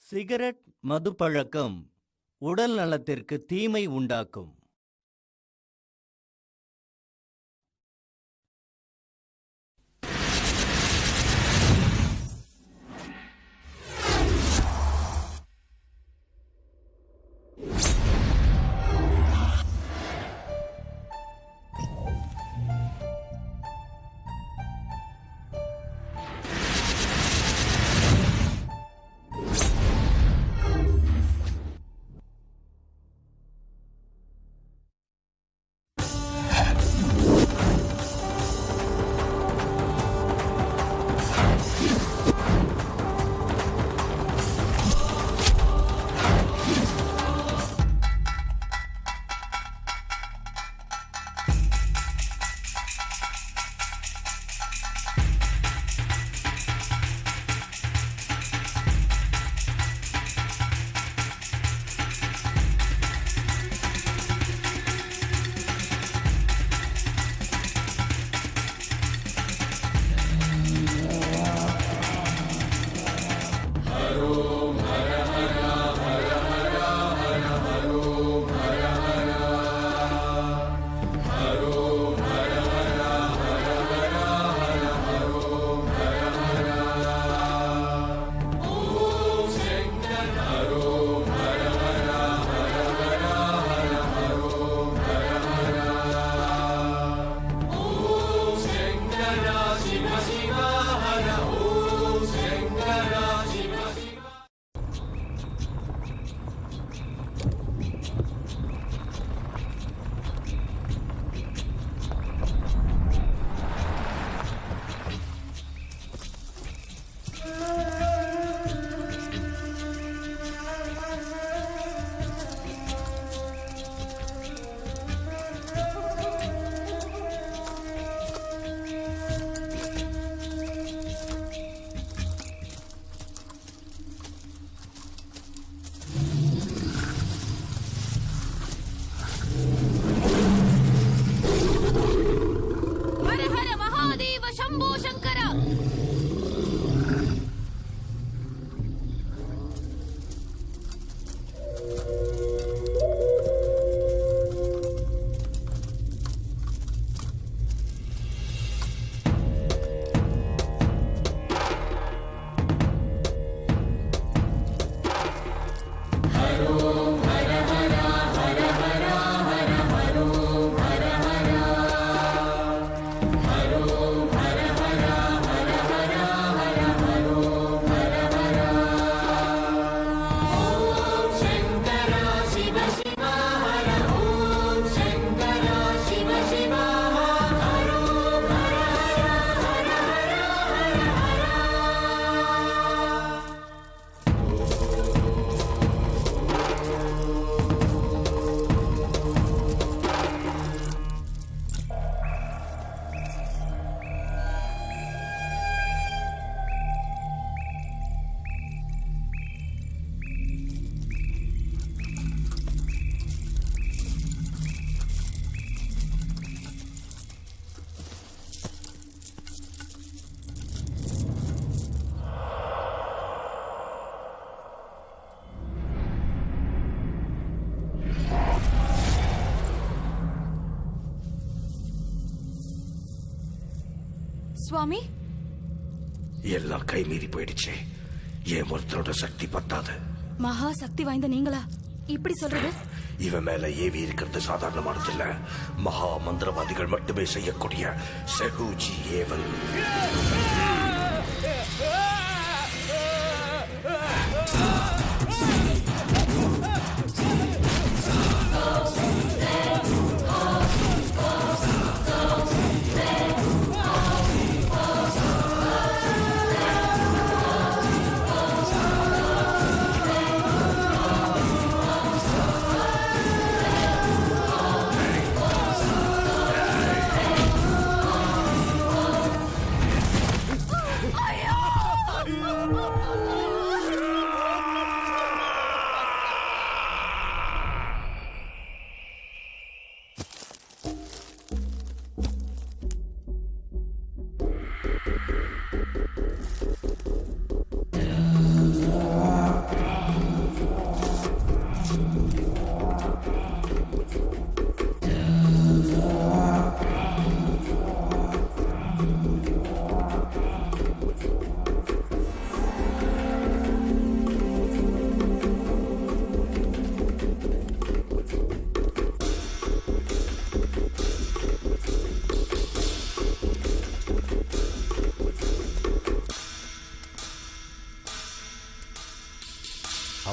Cigarette மது பழக்கம் உடல் நலத்திற்கு தீமை உண்டாக்கும். சுவாமி, எல்லாம் கைமீறி போயிடுச்சு. ஏன் ஒருத்தரோட சக்தி பத்தாது. மகா சக்தி வாய்ந்த நீங்களா இப்படி சொல்றது? இவன் மேல ஏவி இருக்கிறது சாதாரணமானது இல்ல. மகா மந்திரவாதிகள் மட்டுமே செய்யக்கூடிய செஹூஜி ஏவல்.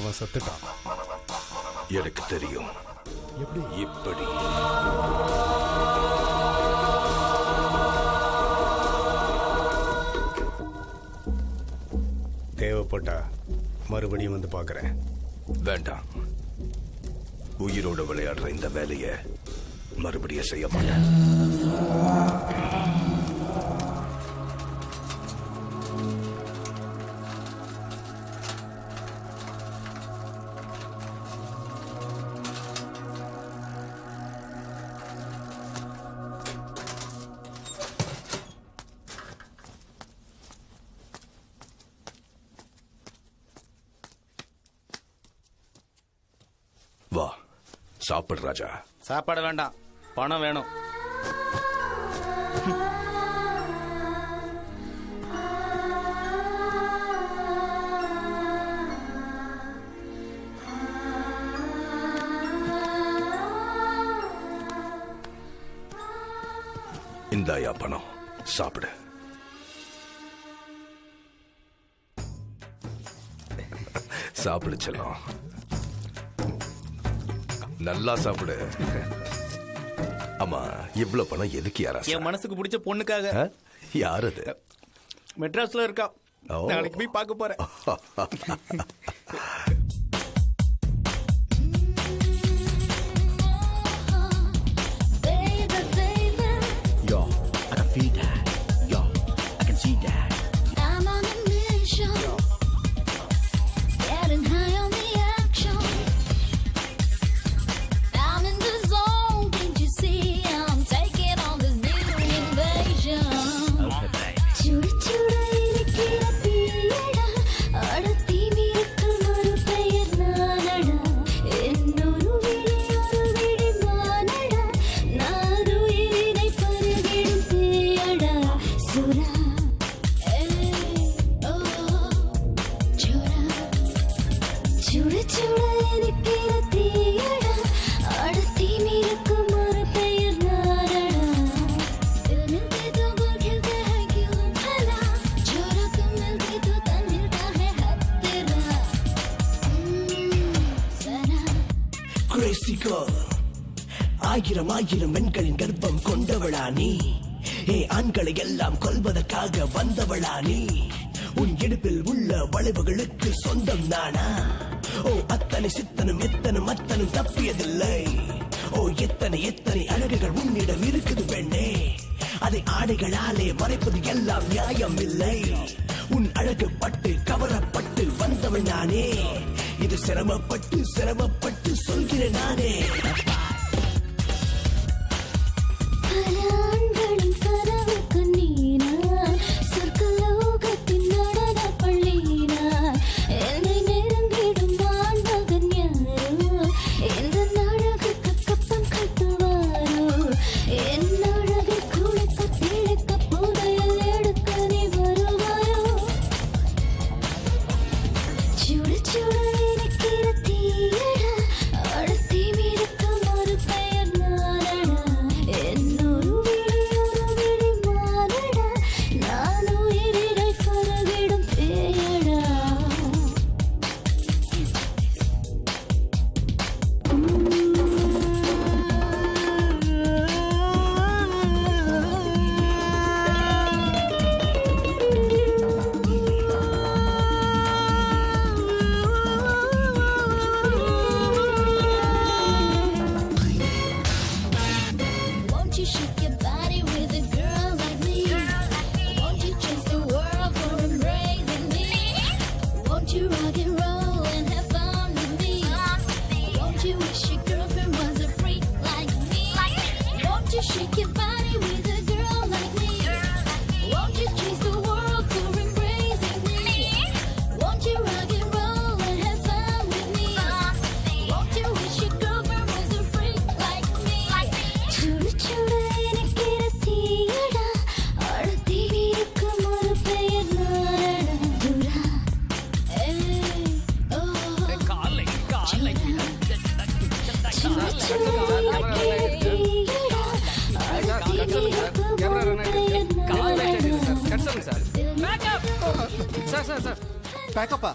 அவன் செத்துட்டான். எனக்கு தெரியும். எப்படி? இப்படி தேவைப்பட்டா மறுபடியும் வந்து பார்க்கறேன். வேண்டாம். உயிரோட விளையாடுற இந்த வேலையை மறுபடியும் செய்ய மாட்டேன். வா சாப்பிடு ராஜா. சாப்பாடு வேண்டாம், பணம் வேணும். இந்தாயா பணம், சாப்பிடு. சாப்பிடு செல்லம், நல்லா சாப்பிடு. ஆமா, இவ்வளவு பணம் எதுக்கு யாரா? என் மனசுக்கு பிடிச்ச பொண்ணுக்காக. யார் அது? மெட்ராஸ்ல இருக்கா, ஓ. நாளைக்கு போய் பார்க்க போறேன். Yo, I can feel that. Yo, I can see that. I'm on a mission, getting high on the action. I'm in the zone, can't you see? I'm taking on this new invasion. சுட சுட இருக்கிற தீயடா, அடத்தி மீறக்கும் ஒரு பெயர் நானடா. என்னொரு விழி மானடா, நான் உயிரினை பருகிடும் தீயடா. சுரா சுட சுட இருக்கிற தீயடா, அடத்தி மீறக்கும் ஒரு பெயர் நானடா. मिलते तो गुल खिलते हैं क्यों भला, छोरों को मिलते तो तन मिलता है हाथ तेरा. सना Crazy girl. ஆயிரம் ஆயிரம் பெண்களின் கர்ப்பம் கொண்டவளா நீ? ஆண்களை எல்லாம் கொல்வதற்காக வந்தவளா நீ? உன் இடுப்பில் உள்ள வளைவுகளுக்கு சொந்தம் நானா? ஓ அத்தனை சித்தனும் எத்தனும் அத்தனும் தப்பியதில்லை. ஓ எத்தனை எத்தனை அழகுகள் உன்னிடம் இருக்குது பெண்ணே, அதை ஆடைகளாலே மறைப்பது எல்லாம் நியாயம் இல்லை. உன் அழகு பட்டு கவரப்பட்டு வந்தவள் நானே, இது சிரமப்பட்டு சிரமப்பட்டு சொல்கிறேன் நானே. பல ஆண்களின் கனவுக்கு நீனான், சொர்க்கலோகத்தின் நடன பள்ளினான். என்னை நெருங்கிடும் ஆண்மகன் யாரோ, இந்த அழகுக்கு கப்பம் கட்டுவாரோ. என் அழகை குளிக்க திளைக்க புதையல் எடுக்க நீ வருவாயோ. சுட சுட இருக்கிற தீயடா, அடத்தி மீறக்கும் ஒரு பெயர் நானடா. என்னொரு விழி மானடா, நான் உயிரினை பருகிடும் பேயடா. Won't you shake your body with a girl like me? Won't you chase the world for embracing me? Won't you rock and roll and have fun with me? Won't you wish your girlfriend was a freak like me? Won't you shake your body with a girl like me? Won't you chase the world for embracing me? Won't you rock and roll and have fun with me? Won't you wish your girlfriend was a freak like me? சுட சுட இருக்கிற தீயடா, அடத்தி மீறக்கும் ஒரு பெயர் நானடா. துரா ஓ சுட சுட இருக்கிற தீயடா, அடத்தி மீறக்கும் ஒரு பெயர் நானடா. சார் பேக்கப்பா?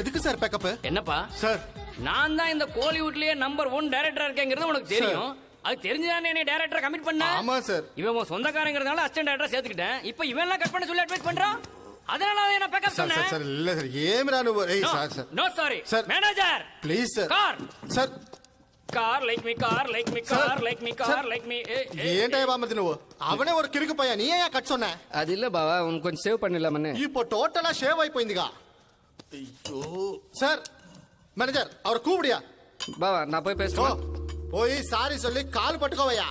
எதுக்கு சார் பேக்கப்? என்னப்பா சார், நான் தான் இந்த கோலிவுட்லயே நம்பர் 1 டைரக்டரா இருக்கேங்கிறது உனக்கு தெரியும். அது தெரிஞ்சுதானே என்னை டைரக்டரா கமிட் பண்ண. ஆமா சார். இவன் உன் சொந்தக்காரங்கிறதுனால அசிஸ்டன்ட் டைரக்டரா சேர்த்துக்கிட்டேன். இப்போ இவன் எல்லாம் கட் பண்ண சொல்லி அட்வைஸ் பண்றான். அதனால தான் என்ன பேக்கப் సార్ பண்ணேன். సార్ இல்ல సార్ ఏమిరా నువ్వు ఏయ్ sir sir no sorry sir manager please sir car sir car like me car like me car like me car like me ఏంటయ్య బామ్మది నువ్వు? అవనే ఒక కిరుకు పోయా నీ ఏ కట్ சொன்ன? அது இல்ல பாவா உனக்கு கொஞ்சம் சேவ் பண்ணிடலாமண்ணே. இப்போ டோட்டலா ஷேவ் అయిపోయిందిగా. అయ్యో సార్ మేనేజర్ அவரை கூப்பிடியா? பாவா நான் போய் பேசுறேன். போய் சாரி சொல்லி கால் பட்டுக்கோவையா.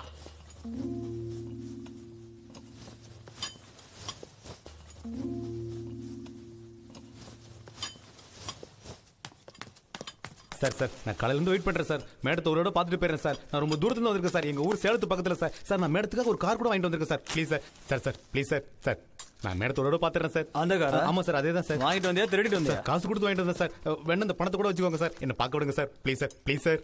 சார் சார் நான் காலையில இருந்து வெயிட் பண்றேன் சார். மேடத்தை ஒரு தடவை பார்த்துட்டு போயிடுறேன் சார். நான் ரொம்ப தூரத்துல வந்திருக்கேன் சார். எங்க ஊர் சேலத்து பக்கத்துல சார். சார் நான் மேடத்துக்காக ஒரு கார் கூட வாங்கிட்டு வந்திருக்கேன் sir. Please sir. Sir sir please sir. Sir நான் மேடத்தை ஒரு தடவை பார்த்துறேன் சார். அந்த காரா? ஆமா சார் அதே தான் சார். வாங்கிட்டு வந்தியா திருடிட்டு வந்தியா? காசு கொடுத்து வாங்கிட்டு வந்தேன் சார். வேணா இந்த பணத்தை கூட வச்சுக்கோங்க சார். என்ன பார்க்க விடுங்க sir. Please sir please sir.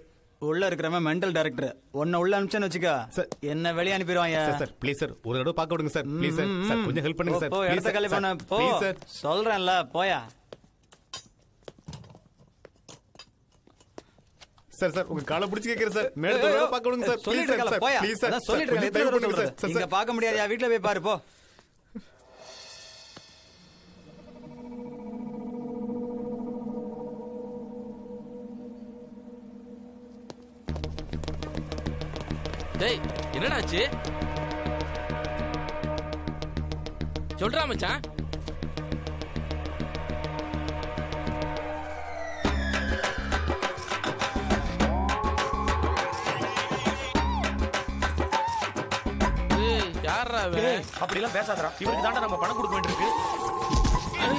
உள்ள இருக்கிறவன் மெண்டல் டைரக்டர். உன்னை உள்ள அனுப்பிச்சேன்னு வச்சுக்கா சார். என்ன வெளியே அனுப்பிடுவாங்க. சார் ப்ளீஸ் சார் ஒரு தடவை பார்க்க விடுங்க சார். Please sir. சார் கொஞ்சம் ஹெல்ப் பண்ணுங்க சார். போ இடத்த காலி பண்ண போ. Please sir. சொல்றேன்ல போயா. சார் சார் உங்க காலை பிடிச்சி கேக்குறேன் சார். மேடத்தை ஒரு தடவை பார்க்க விடுங்க சார். சொல்லிட்டு இருக்கல போயா. Please sir. சொல்லிட்டு கொஞ்சம் இருக்கல தயவு பண்ணுங்க சார். இங்க பார்க்க முடியாதயா, வீட்ல போய் பாரு போ. டேய் என்னடாச்சு? சொல்றா மச்சான். ஏய் யாரா அவன்? அப்படி எல்லாம் பேசாதடா. இவருக்கு தாண்டா நம்ம பணம் கொடுக்க வேண்டியிருக்கு.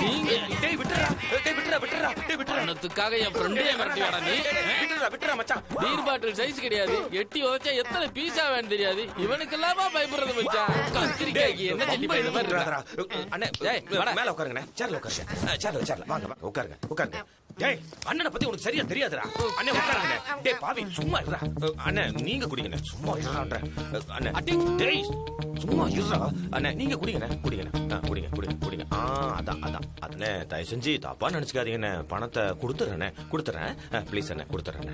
நீங்க டேய் விட்டுறா. டேய் விட்டுறா விட்டுறா. டேய் விட்டுறா. பணத்துக்காக என் ஃப்ரெண்டே மிரட்டியாடா நீ? விட்டுறா விட்டுறா மச்சான். பீர் பாட்டில் சைஸ் கிடையாது. எட்டி உதைச்சா எத்தனை பீஸா வேணும் தெரியாது. இவனுக்கு எல்லாமா பயப்படுறது மச்சான். கத்திரிக்காய்க்கு என்ன சட்டி பை இந்த மாதிரி இருக்கா? அண்ணே மேல உட்காருங்கண்ணே. சேர்ல உட்காருங்க. சேர்ல வாங்க வாங்க உட்காருங்க உட்காருங்க. டேய் அண்ணனை பத்தி உனக்கு சரியா தெரியாதுடா. அண்ணே உட்காருங்க. டேய் பாவி சும்மா இருடா. அண்ணே நீங்க குடிங்கண்ணே. சும்மா இருடா. அண்ணே டேய் சும்மா இருடா. அண்ணே நீங்க குடிங்கண்ணே. குடிங்கண்ணே. குடிங்க. அதான் அண்ணே தயவு செஞ்சு தப்பா நினைச்சுக்காதீங்கண்ணே. பணத்தை கொடுத்துறேன். ப்ளீஸ் அண்ணே கொடுத்துறேன்.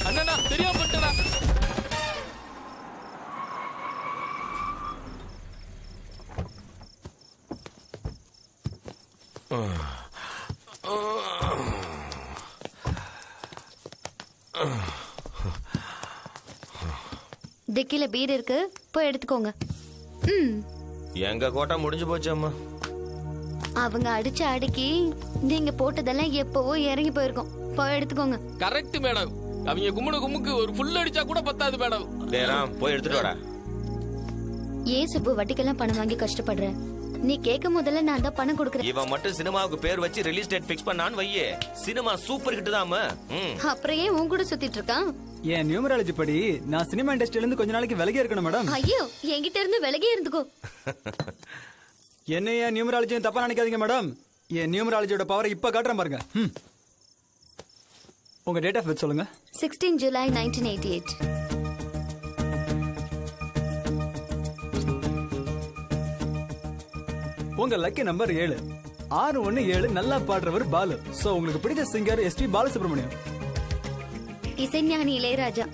அண்ணா தெரியாம பண்ணிட்டா. டிக்கில பீர் இருக்கு, போய் எடுத்துக்கோங்க. எங்க கோட்டா முடிஞ்சு போச்சு அம்மா. அவங்க அடிச்ச அடிக்கி நீங்க போட்டதெல்லாம் எப்பவோ இறங்கி போயிருக்கோம். போய் எடுத்துக்கோங்க. Correct madam. அவங்க கும்முக்கு ஒரு ஃபுல் அடிச்சா கூட பத்தாது மேடம். டேராம் போய் எடுத்துட்டு வாடா. ஏன் சுப்பு வட்டிக்கெல்லாம் பணம் வாங்கி கஷ்டப்படுற? நீ கேட்கும் முதல்ல நான் தான் பணம் கொடுக்கறேன். இவன் மட்டும் சினிமாவுக்கு பேர் வச்சு ரிலீஸ் டேட் ஃபிக்ஸ் பண்ணான்னு வையே, சினிமா சூப்பர் ஹிட் தாமா. அப்புறம் ஏன் உன் கூட சுத்திட்டு இருக்கான்? என் நியூமராலஜி படி நான் சினிமா இண்டஸ்ட்ரியில இருந்து கொஞ்ச நாளைக்கு விலகி இருக்கணும் மேடம். ஐயோ என்கிட்ட இருந்து விலகி இருந்துக்கோ. என்ன என் நியூமராலஜியும் தப்பா நினைக்காதீங்க மேடம். என் நியூமராலஜியோட பவரை இப்ப காட்டுறேன் பாருங்க. உங்க டேட் ஆஃப் பர்த் சொல்லுங்க. 16 July 1988. உங்க லக்கி நம்பர் 7. 617 நல்லா பாடுறவர் பாலு. சோ உங்களுக்கு பிடிச்ச சிங்கர் எஸ்பி பாலசுப்ரமணியம். இசைஞானி இளையராஜா.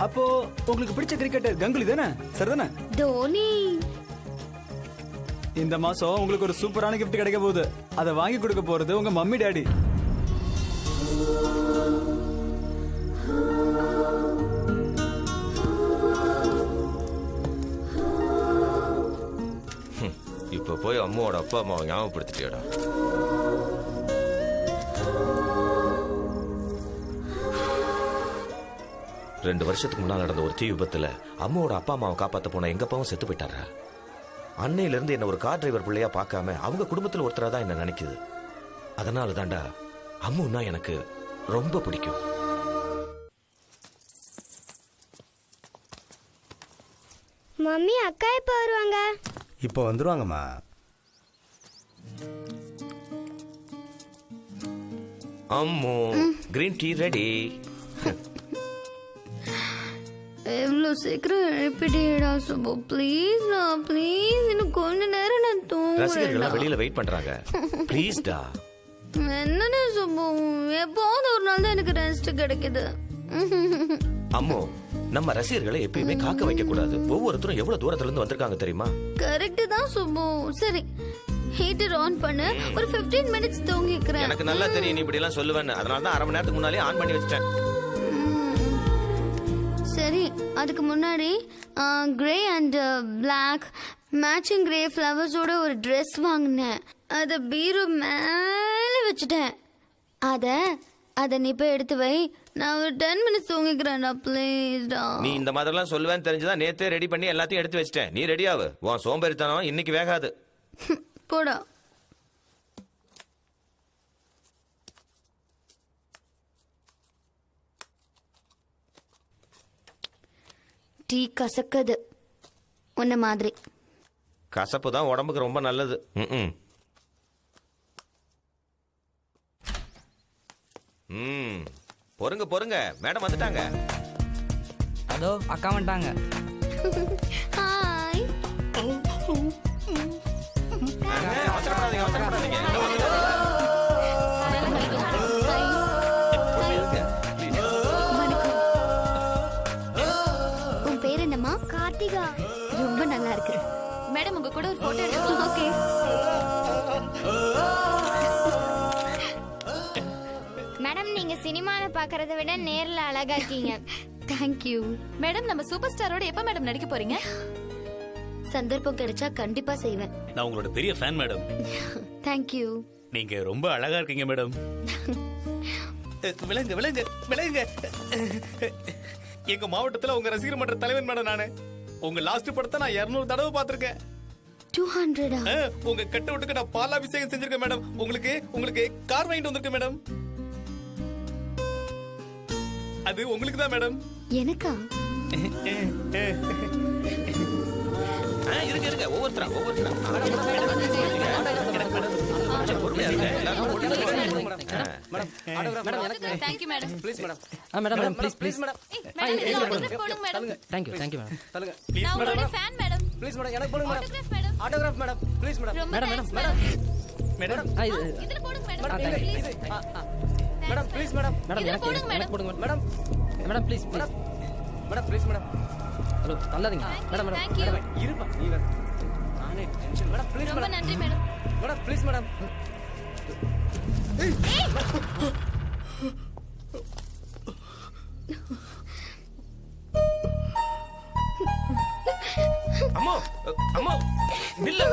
அப்போ உங்களுக்கு பிடிச்ச கிரிக்கெட்டர் கங்குலி தானே? சரிதானே? தோனி. இந்த மாசம் உங்களுக்கு ஒரு சூப்பரான கிஃப்ட் கிடைக்க போகுது. அதை வாங்கி கொடுக்க போறது உங்க மம்மி டாடி. இப்ப போய் அம்மாவோட அப்பா அம்மாவை ஞாபகப்படுத்திட்டியாடா. ரெண்டு வருஷத்துக்கு முன்னால் நடந்த ஒரு தீ விபத்துல அம்மாவோட அப்பா அம்மாவை காப்பாத்த போன எங்க அப்பாவும் செத்து போயிட்டாரா. அன்னையில இருந்து என்ன ஒரு கார் டிரைவர் பிள்ளையா பார்க்காம அவங்க குடும்பத்துல ஒருத்தரா தான் என்ன நினைக்குது. அதனால தாண்டா அம்முன்னா எனக்கு ரொம்ப பிடிக்கும். மம்மி அக்கா எப்ப வருவாங்க? இப்போ வந்துருவாங்கம்மா. Ammu green tea ready. எவ்வளவு சீக்கிரம் எழுப்பிட்டேடா சுபு. ப்ளீஸ் ப்ளீஸ் இன்னும் கொஞ்ச நேரம் நான் தூங்க ரசிகர்கள் வெளியில வெயிட் பண்றாங்க. ப்ளீஸ்டா. என்னன்னு சுப்பு, எப்போது ஒரு நாள் தான் எனக்கு ரெஸ்ட் கிடைக்குது. அம்மோ, நம்ம ரசிகர்களை எப்பயுமே காக்க வைக்க கூடாது. ஒவ்வொருத்தரும் எவ்வளவு தூரத்துல இருந்து வந்திருக்காங்க தெரியுமா? கரெக்ட் தான் சுப்பு. சரி, ஹீட்டர் ஆன் பண்ணு, ஒரு 15 மினிட்ஸ் தூங்கிக்கிறேன். எனக்கு நல்லா தெரியும் நீ இப்படி எல்லாம் சொல்லுவேன்னு. அதனால தான் 1/2 மணி நேரத்துக்கு முன்னாலே ஆன் பண்ணி வச்சிட்டேன். சரி, அதுக்கு முன்னாடி grey and black matching grey ஃப்ளவர்ஸோட ஒரு ட்ரெஸ் வாங்கினேன். அதை பீரோ மேலே வச்சுட்டேன். அதை நீ போய் எடுத்து வை. நான் ஒரு 10 மினிட்ஸ் தூங்கிக்கிறேன்டா, ப்ளீஸ்டா. நீ இந்த மாதிரிலாம் சொல்லுவேன்னு தெரிஞ்சுதான் நேத்தே ரெடி பண்ணி எல்லாத்தையும் எடுத்து வச்சிட்டேன். நீ ரெடியாவு. உன் சோம்பேறித்தனம் இன்னைக்கு வேகாது. போடா. டீ கசக்குது உன்ன மாதிரி. கசப்பு தான் உடம்புக்கு ரொம்ப நல்லது. பொறுங்க பொறுங்க, மேடம் வந்துட்டாங்க. அதோ அக்கா வந்துட்டாங்க. ஹாய். அவசரப்படாதீங்க, அவசரப்படாதீங்க. உன் பேர் என்னம்மா? கார்த்திகா. ரொம்ப நல்லா இருக்கு மேடம். உங்க கூட ஒரு போட்டோ எடுக்கணும். ஓகே. மேடம், நீங்க சினிமால பாக்குறத விட நேர்ல அழகா இருக்கீங்க. Thank you madam. நம்ம சூப்பர் ஸ்டாரோட எப்ப மேடம் நடிக்க போறீங்க? சந்தர்ப்பம் கிடைச்சா கண்டிப்பா செய்வேன். நான் உங்களோட பெரிய ஃபேன் மேடம். Thank you. நீங்க ரொம்ப அழகா இருக்கீங்க மேடம். விளங்க விளங்க விளங்க. எங்க மாவட்டத்துல உங்க ரசிகர் மன்ற தலைவன் மேடம் நானு. உங்க லாஸ்ட் படத்தை நான் 200 தடவை பாத்திருக்கேன். 200? உங்க கட்ட விட்டுக்கு நான் பாலாபிஷேகம் செஞ்சிருக்கேன் மேடம். உங்களுக்கு கார் வாங்கிட்டு வந்திருக்கேன் மேடம். அது உங்களுக்கு தான் மேடம். எனக்கா? இருங்க இருங்க, ஒவ்வொருத்தரா. Thank you madam. Please madam. Madam please madam. Thank you madam. சொல்லுங்க. நான் உங்களுடைய ஃபேன் மேடம். ப்ளீஸ் மேடம், எனக்கு போடுங்க madam. Autograph madam. Autograph madam. Please madam. Madam madam. இதுல போடுங்க madam. Madam please madam. Madam இதுல போடுங்க எனக்கு போடுங்க madam. Madam please madam. Madam please madam. Hello, நல்லாதீங்க மேடம். மேடம் இருப்பா நீ வேற. நானே டென்ஷன். மேடம் ப்ளீஸ் ரொம்ப மேடம். நன்றி மேடம். Madam please madam. அம்மா அம்மா நில்லு.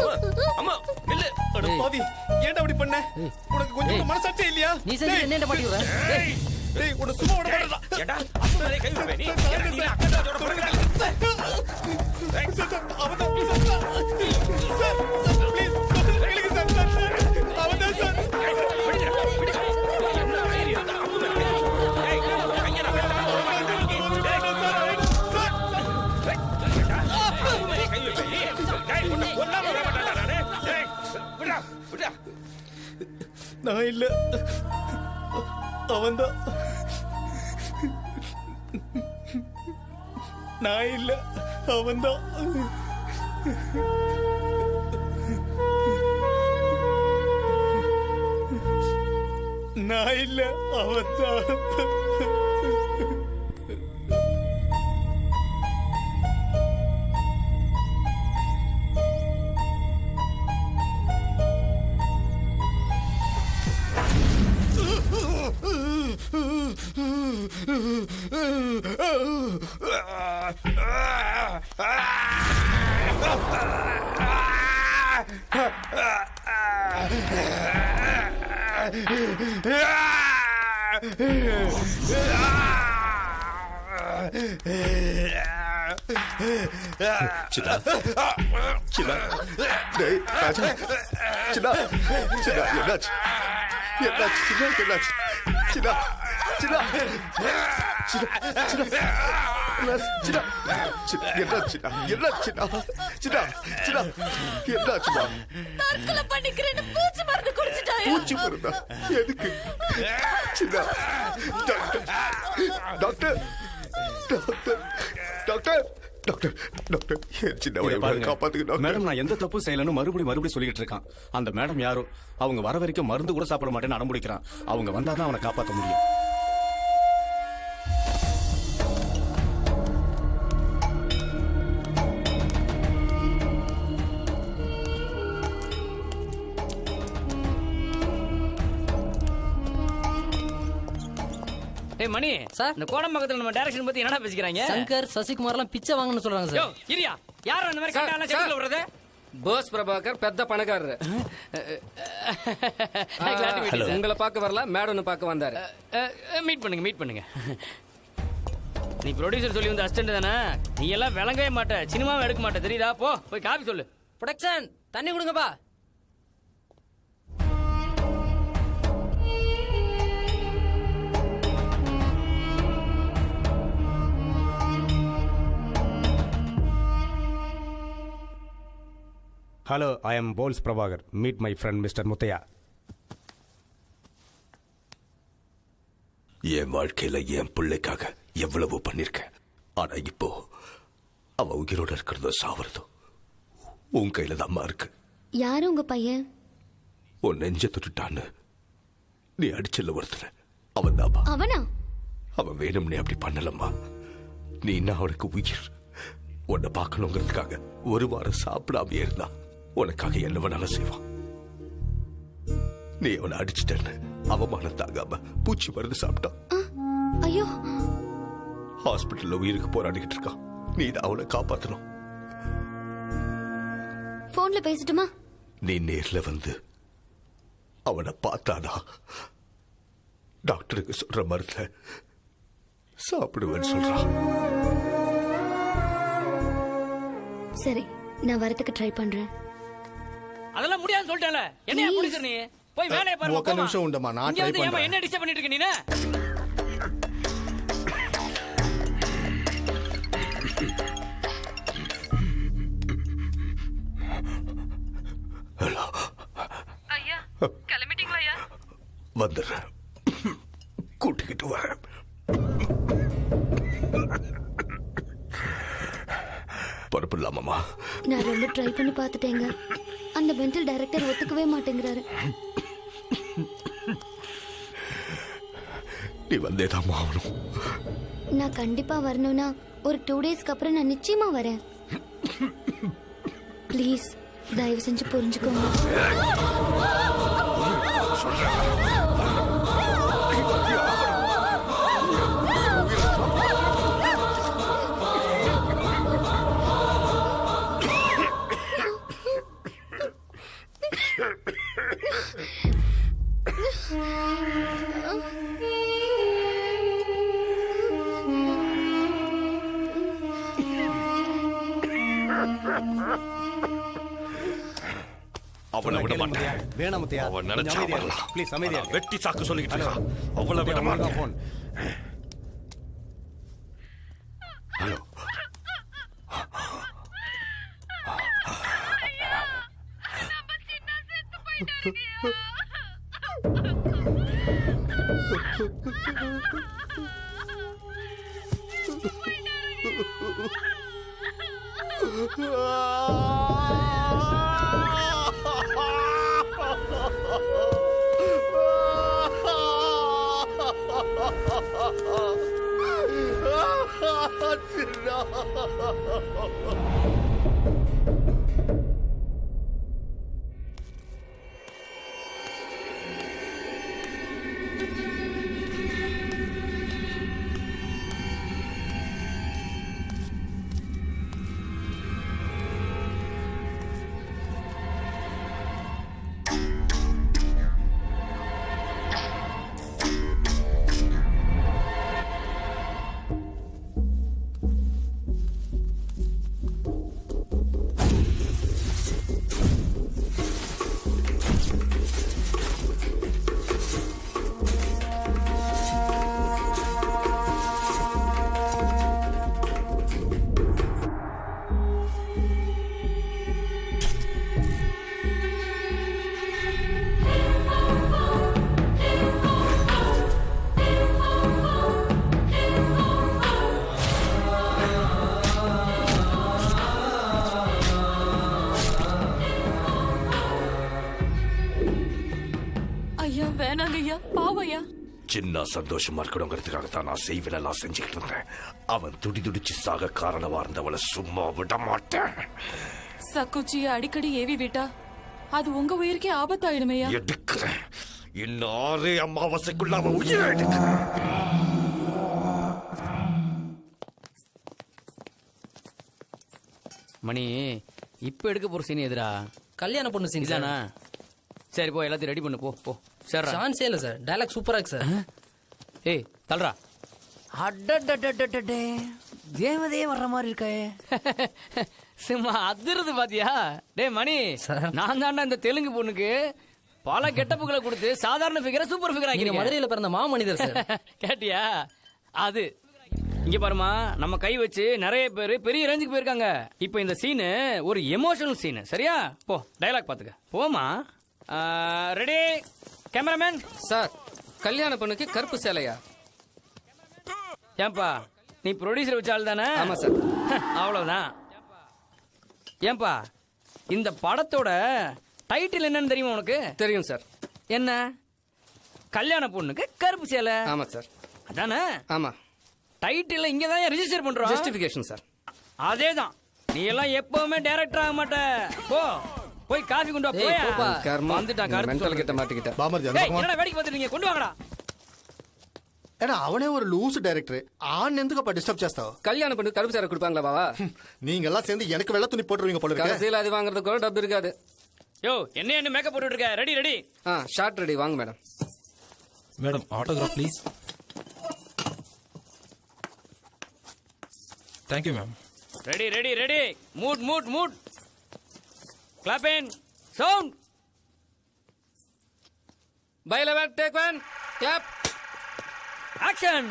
அம்மா நில்லு. அட பாவி, ஏன்டா அப்படி பண்ண? உனக்கு கொஞ்சம் மனசாட்சியே இல்லையா? நீ செஞ்சு என்ன மாட்டி விடுற? டேய், உன்னை சும்மா விட மாட்டேன்டா. ஏடா அம்மா மேலே கை வைப்பே நீ. நீ அக்கடாவோட போறீங்க. சார், அவதான் சார். சார், ப்ளீஸ் கேளுங்க சார். அவதான் சார். நான் இல்ல, அவன்தான். நான் இல்ல, அவன்தான். நான் இல்ல, அவன்தான். சிதா, சிதா, டேய் ராஜா, சிதா, சிதா, என்னாச்சு? என்னாச்சு சிதா, என்னாச்சு? சிதா, சிதா, சிதா, சிதா, சிதா, என்னாச்சுடா? என்னாச்சுடா? சிதா, சிதா, என்னாச்சுடா? தற்கொலை பண்ணிக்கிறேன்னு பூச்சி மருந்து குடிச்சிட்டாயா? பூச்சி மருந்தா? எதுக்கு? Sitha, doctor, doctor, doctor, doctor, doctor doctor என் சின்னவனை காப்பாத்துங்க டாக்டர். மேடம் நான் எந்த தப்பும் செய்யலன்னு மறுபடியும் சொல்லிட்டு இருக்கான். அந்த மேடம் யாரோ அவங்க வர வரைக்கும் மருந்து கூட சாப்பிட மாட்டேன்னு அடம்பிடிக்கிறான். அவங்க வந்தாதான் அவனை காப்பாற்ற முடியும். ஏய் மணி சார், இந்த கோடம்பாக்கத்துல நம்ம டைரக்ஷன் பத்தி என்னடா பேசிக்கிறாங்க? சங்கர் சசிகுமார்லாம் பிச்சை வாங்கணும்னு சொல்றாங்க சார். இரியா, யார் அந்த மாதிரி கட்டால செட்டில் வர்றது? போஸ் பிரபாகர் பெத்த பணக்காரரு. உங்களை பார்க்க வரல, மேடம் பார்க்க வந்தாரு. மீட் பண்ணுங்க. நீ ப்ரொடியூசர் சொல்லி வந்த அசிஸ்டன்ட் தானே? நீ எல்லாம் விளங்கவே மாட்ட, சினிமாவும் எடுக்க மாட்ட, தெரியுதா? போய் காபி சொல்லு. ப்ரொடக்ஷன் தண்ணி கொடுங்கப்பா. ஹலோ, ஐ எம் போல்ஸ் Prabhakar. Meet my friend mister Muthaiya. என் வாழ்க்கையில என் பிள்ளைக்காக எவ்வளவு பண்ணிருக்கேன். ஆனா இப்போ அவ உயிரோட இருக்கிறதோ சாவறதோ உன் கையில தான் இருக்கு. யாரு உங்க பையன்? உன் நெஞ்ச தொட்டுட்டான்னு நீ அடிச்சல ஒருத்தன அவன் தாப்பா. அவனா? அவன் வேணும்னே அப்படி பண்ணலம்மா. நீ அவனுக்கு உயிர். உன்னை பார்க்கணுங்கிறதுக்காக ஒரு வாரம் சாப்பிடாம இருந்தா உனக்காக என்ன வேணாலும் செய்வான். நீ அவனை அடிச்சிட்டன்னு அவமானம் தாங்காம பூச்சி மருந்து சாப்பிட்டான். ஐயோ, ஹாஸ்பிட்டல்ல உயிருக்கு போராடிக்கிட்டு இருக்கான். நீ தான் அவனை காப்பாத்தணும். போன்ல பேசிட்டுமா? நீ நேர்ல வந்து அவனை பார்த்தானா டாக்டருக்கு சொல்ற மருந்த சாப்பிடுவேன்னு சொல்றான். சரி, நான் வரதுக்கு ட்ரை பண்றேன். அதெல்லாம் முடியாதுன்னு சொல்லிட்டேன்ல. என்னையா புடிச்சற நீ? போய் வேலைய பாரு. ஒரு நிமிஷம் உண்டமா, நான் ட்ரை பண்றேன். என்ன டிஸ்டர்ப் பண்ணிட்டு இருக்க நீ? ஐயா, கிளம்பிட்டீங்களா ஐயா? வந்துடுறேன், கூட்டிக்கிட்டு வரேன். பொறுப்பில்லாமமா? நான் ரொம்ப ட்ரை பண்ணி பார்த்துட்டேங்க. அந்த மென்டல் டைரக்டர் ஒத்துக்கவே மாட்டேங்கிறாரு. நீ வந்தேதான் ஆகணும். நான் கண்டிப்பா வரணும்னா ஒரு 2 டேஸ்க்கு அப்புறம் நான் நிச்சயமா வரேன். ப்ளீஸ் தயவு செஞ்சு புரிஞ்சுக்கோங்க. அவனை விட மாட்டேன். வேணாம் முத்தையா, அவன் நினைச்சா வரலாம். ப்ளீஸ் அமைதியா. வெட்டி சாக்கு சொல்லிக்கிட்டு இருக்கான். அவளை விட மாட்டேன். ஹலோ, வேணாங்க ஐயா, பாவம் ஐயா. சின்ன சந்தோஷமா இருக்கணுங்கிறதுக்காக தான் நான் செய்வனெல்லாம் செஞ்சுக்கிட்டு இருந்தேன். அவன் துடிதுடிச்சு சாக காரணமா இருந்தவளை சும்மா விட மாட்டேன். சக்குச்சியை அடிக்கடி ஏவி விட்டா அது உங்க உயிருக்கே ஆபத்தாயிடுமையா. எடுக்கிறேன். இன்னும் 6 அமாவாசைக்குள்ள அவன் உயிரை எடுக்கிறேன். மணி இப்ப எடுக்க போற சீன் எதுரா? கல்யாண பொண்ணு சீன் தானா? சரி போ, எல்லாத்தையும் ரெடி பண்ணு. போ சார். சான்ஸே இல்ல சார், டயலாக் சூப்பரா இருக்கு சார். ஏய் தல்றா. அடடடடடடே, தேவதையே வர்ற மாதிரி இருக்காயே. சும்மா அதிருது பாத்தியா? டேய் மணி, நான் தாண்டா இந்த தெலுங்கு பொண்ணுக்கு பல கெட்டப்புகளை கொடுத்து சாதாரண ஃபிகரை சூப்பர் ஃபிகர் ஆக்கி. மதுரையில பிறந்த மாமனிதர் சார். கேட்டியா? அது இங்க பாருமா, நம்ம கை வச்சு நிறைய பேர் பெரிய ரேஞ்சுக்கு போயிருக்காங்க. இப்போ இந்த சீனு ஒரு எமோஷனல் சீனு. சரியா? போ டயலாக் பாத்துக்க. போமா. Ready cameraman. சார், கல்யாண பொண்ணுக்கு கருப்பு சேலையா? ஏன்பா நீ ப்ரொடியூசர் வச்சால் தானே? ஆமா சார். அவ்வளவுதான். ஏன்பா இந்த படத்தோட டைட்டில் என்னன்னு தெரியுமா உனக்கு? தெரியும் சார். என்ன? கல்யாண பொண்ணுக்கு கருப்பு சேலை. ஆமா சார். அதானே? ஆமா. டைட்டில் இங்க தான் ரெஜிஸ்டர் பண்றோம். Justification sir. அதேதான். நீ எல்லாம் எப்பவுமே டைரக்டர் ஆக மாட்ட. போய் காபி கொண்டு வா. போயா கர்மா வந்துட்டான். மெண்டல் கிட்ட மாட்டிக்கிட்ட. என்னடா வேடிக்கை பார்த்துட்டீங்க? கொண்டு வாங்கடா. ஏன்னா அவனே ஒரு லூஸ் டைரக்டர். ஆன் ఎందుకు டிஸ்டர்ப் చేస్తావు? கல்யாண பொண்ணு கருப்பு சேலை கொடுப்பாங்களா பாவா? நீங்க எல்லாம் சேர்ந்து எனக்கு வெள்ளை துணி போட்டுருவீங்க போல இருக்கு. கடைசியில் அது வாங்குறதுக்கு கூட டப்பு இருக்காது. யோ என்ன மேக்கப் போட்டு இருக்க? ரெடி. Shot ready. வாங்க madam. Madam autograph please. Thank you ma'am. Ready. மூட். Clap in. சவுண்ட். பை 11 டேக் 1 கிளாப். ஆக்ஷன்.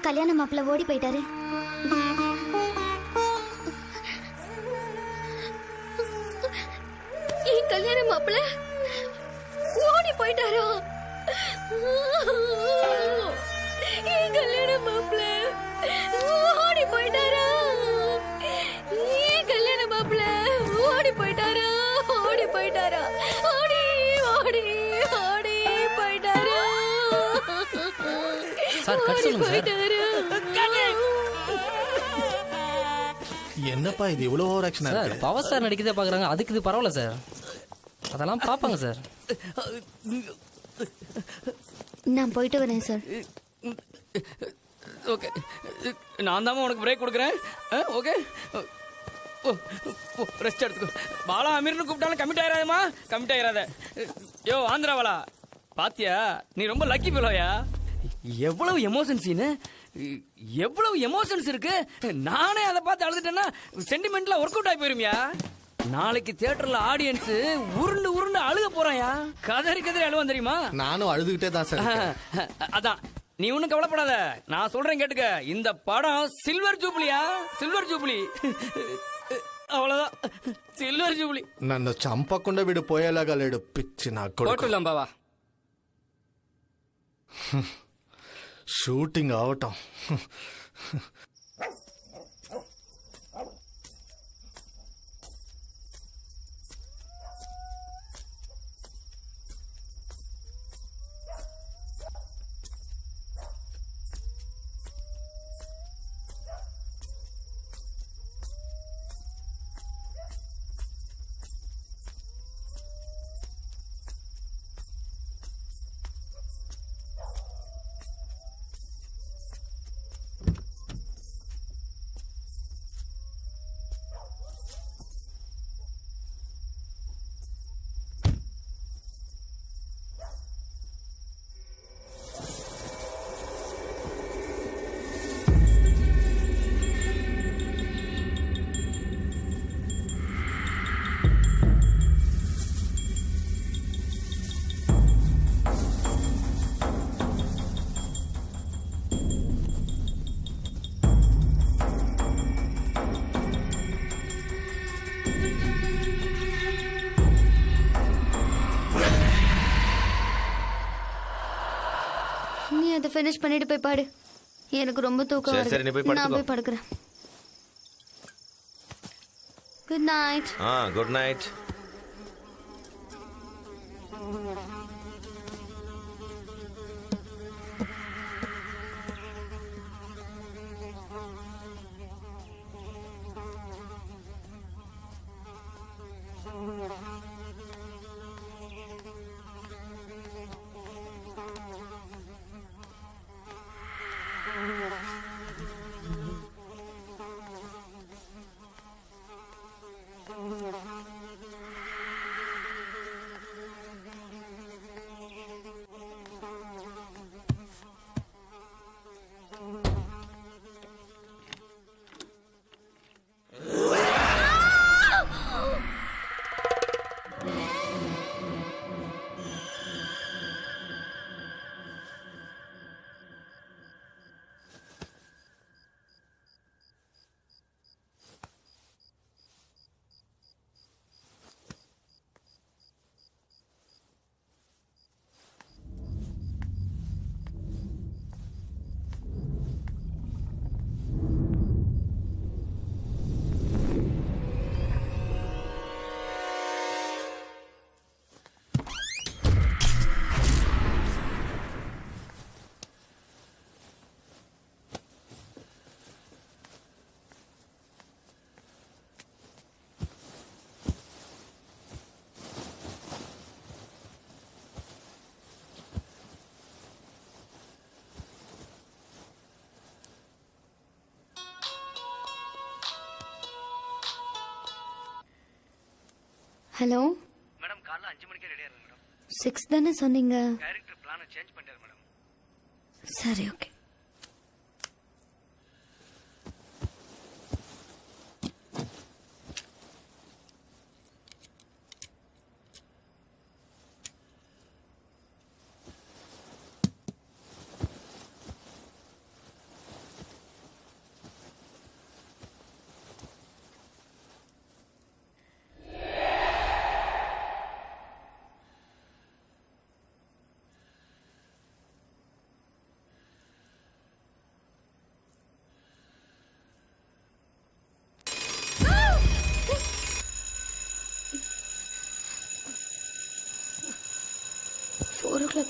கல்யாண மாப்பிள்ள ஓடி போயிட்டாரு. என் கல்யாண மாப்பிள்ள ஓடி போயிட்டாரா? என் கல்யாண மாப்பிள்ள ஓடி போயிட்டாரா? என் கல்யாண மாப்பிள்ள ஓடி போயிட்டாரா? ஓடி போயிட்டாரா? ஓடி போயிட்டாரா? சார் கட் சொல்லுங்க சார். என்னப்பா இது இவ்வளவு ஓவர் ஆக்ஷனா சார் இருக்கு? பவர் ஸ்டார் நடிக்கதே பாக்குறாங்க, அதுக்கு இது பரவாயில்ல சார். அதெல்லாம் பாப்பாங்க சார். நான் போயிட்டு வரேன் சார். ஓகே, நான் தான் உனக்கு பிரேக் கொடுக்குறேன். ஓகே, ரெஸ்ட் எடுத்துக்கோ. பாலா அமீர்னு கூப்பிட்டாலும் கமிட் ஆயிராதமா? கமிட் ஆயிராத. யோ ஆந்திராவாலா, பாத்தியா நீ ரொம்ப லக்கி ஃபெலோயா. எவ்வளவு எமோஷன் சீனு, எவ்வளவு எமோஷன்ஸ் இருக்கு. நானே அதை பார்த்து அழுதுட்டேன்னா சென்டிமெண்ட்ல ஒர்க் அவுட் ஆகி போயிருமியா. நாளைக்கு தியேட்டர்ல ஆடியன்ஸ் உருண்டு அழுக போறாயா. கதறி அழுவான் தெரியுமா? நானும் அழுதுகிட்டே தான் சார். அதான் நீ ஒன்னும் கவலைப்படாத, நான் சொல்றேன் கேட்டுக்க. இந்த படம் சில்வர் ஜூப்ளியா, சில்வர் ஜூப்ளி. அவ்வளவுதான், సిల్వర్ జూబ్లీ. నన్ను చంపకుండా వీడు పోయేలాగా లేడు పిచ్చి నా కొడుకు. బావా షూటింగ్ అవటం நீ அதை ஃபினிஷ் பண்ணிட்டு போய் பாடு. எனக்கு ரொம்ப தூக்கம் வருது. சரி, நீ போய் படுத்துக்கோ. நான் போய் படுக்கிறேன். Good night. Good night. Hello madam காலைல 5 மணிக்கே ரெடியா இருங்க மேடம். 6 தானே சொன்னீங்க? டைரக்டர் பிளானை சேஞ்ச் பண்ணிட்டாரு மேடம். சரி ஓகே.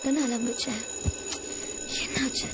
தானே ஆரம்பிச்சேன். என்னாச்சு?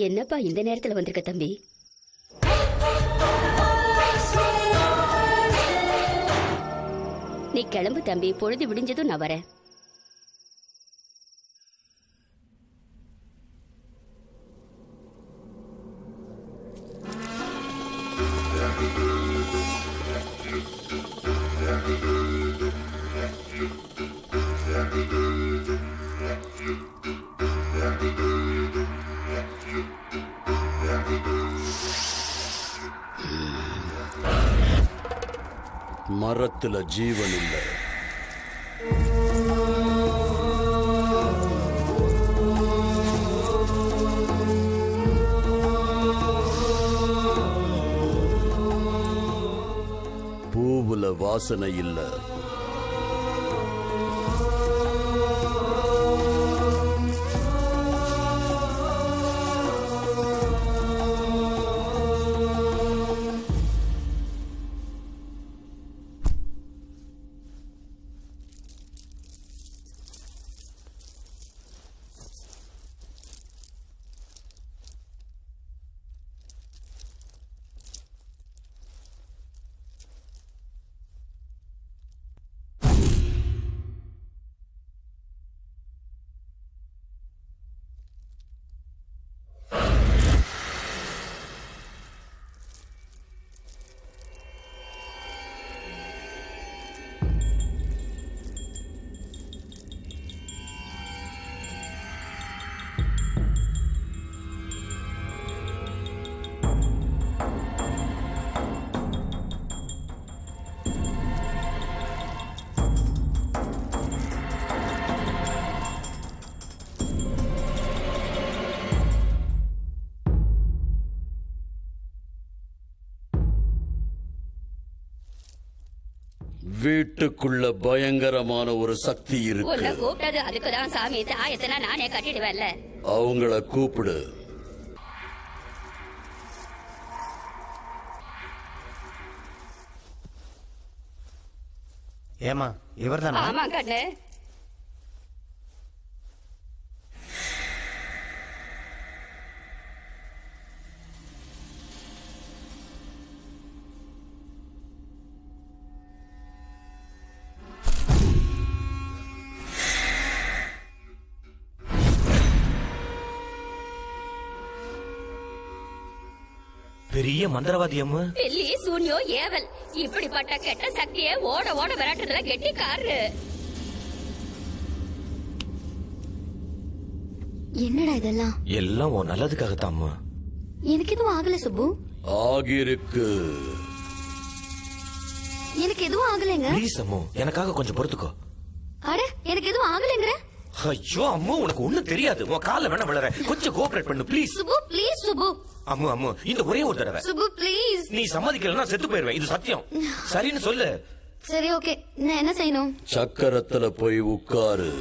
என்னப்பா இந்த நேரத்துல வந்திருக்க தம்பி? நீ கிளம்பு தம்பி, பொழுது விடிஞ்சதும் நான் வரேன். மரத்துல ஜீவன் இல்லை. பூவுல வாசனை இல்லை. வீட்டுக்குள்ள பயங்கரமான ஒரு சக்தி இருக்கு. உன்னை கூப்பிட்டது அதுக்குதான் சாமி. தாயத்தினா நானே கட்டிடுவேன்ல. அவங்கள கூப்பிடு. ஏமா இவர்தானா? ஆமா கண்ணு. பெரிய மந்திரவாதி அம்மா. பில்லி சூன்யோ ஏவல் இப்படிப்பட்ட கெட்ட சக்தியை ஓட ஓட விரட்டுறதுல கெட்டிக்காரரு. என்னடா இதெல்லாம்? எல்லாம் உன் நல்லதுக்காகத்தான் அம்மா. எனக்கு எதுவும் ஆகல சுப்பு. ஆகிருக்கு. எனக்கு எதுவும் ஆகலைங்க. ப்ளீஸ் அம்மா, எனக்காக கொஞ்சம் பொறுத்துக்கோ. அட எனக்கு எதுவும் ஆகலைங்கற. ஐயோ அம்மா, உனக்கு ஒண்ணும் தெரியாது. உன் கால்ல வேணா விழற. கொஞ்சம் கோஆபரேட் பண்ணு ப்ளீஸ். சுப்பு ப்ளீஸ் சுப்பு. அம்மா அம்மா, இந்த ஒரே ஒரு தடவை. சுப்பு ப்ளீஸ். நீ சம்மதிக்கலன்னா செத்து போயிடுவேன். இது சத்தியம். சரின்னு சொல்லு. சரி ஓகே, நான் என்ன செய்யணும்? சக்கரத்துல போய் உட்காரு.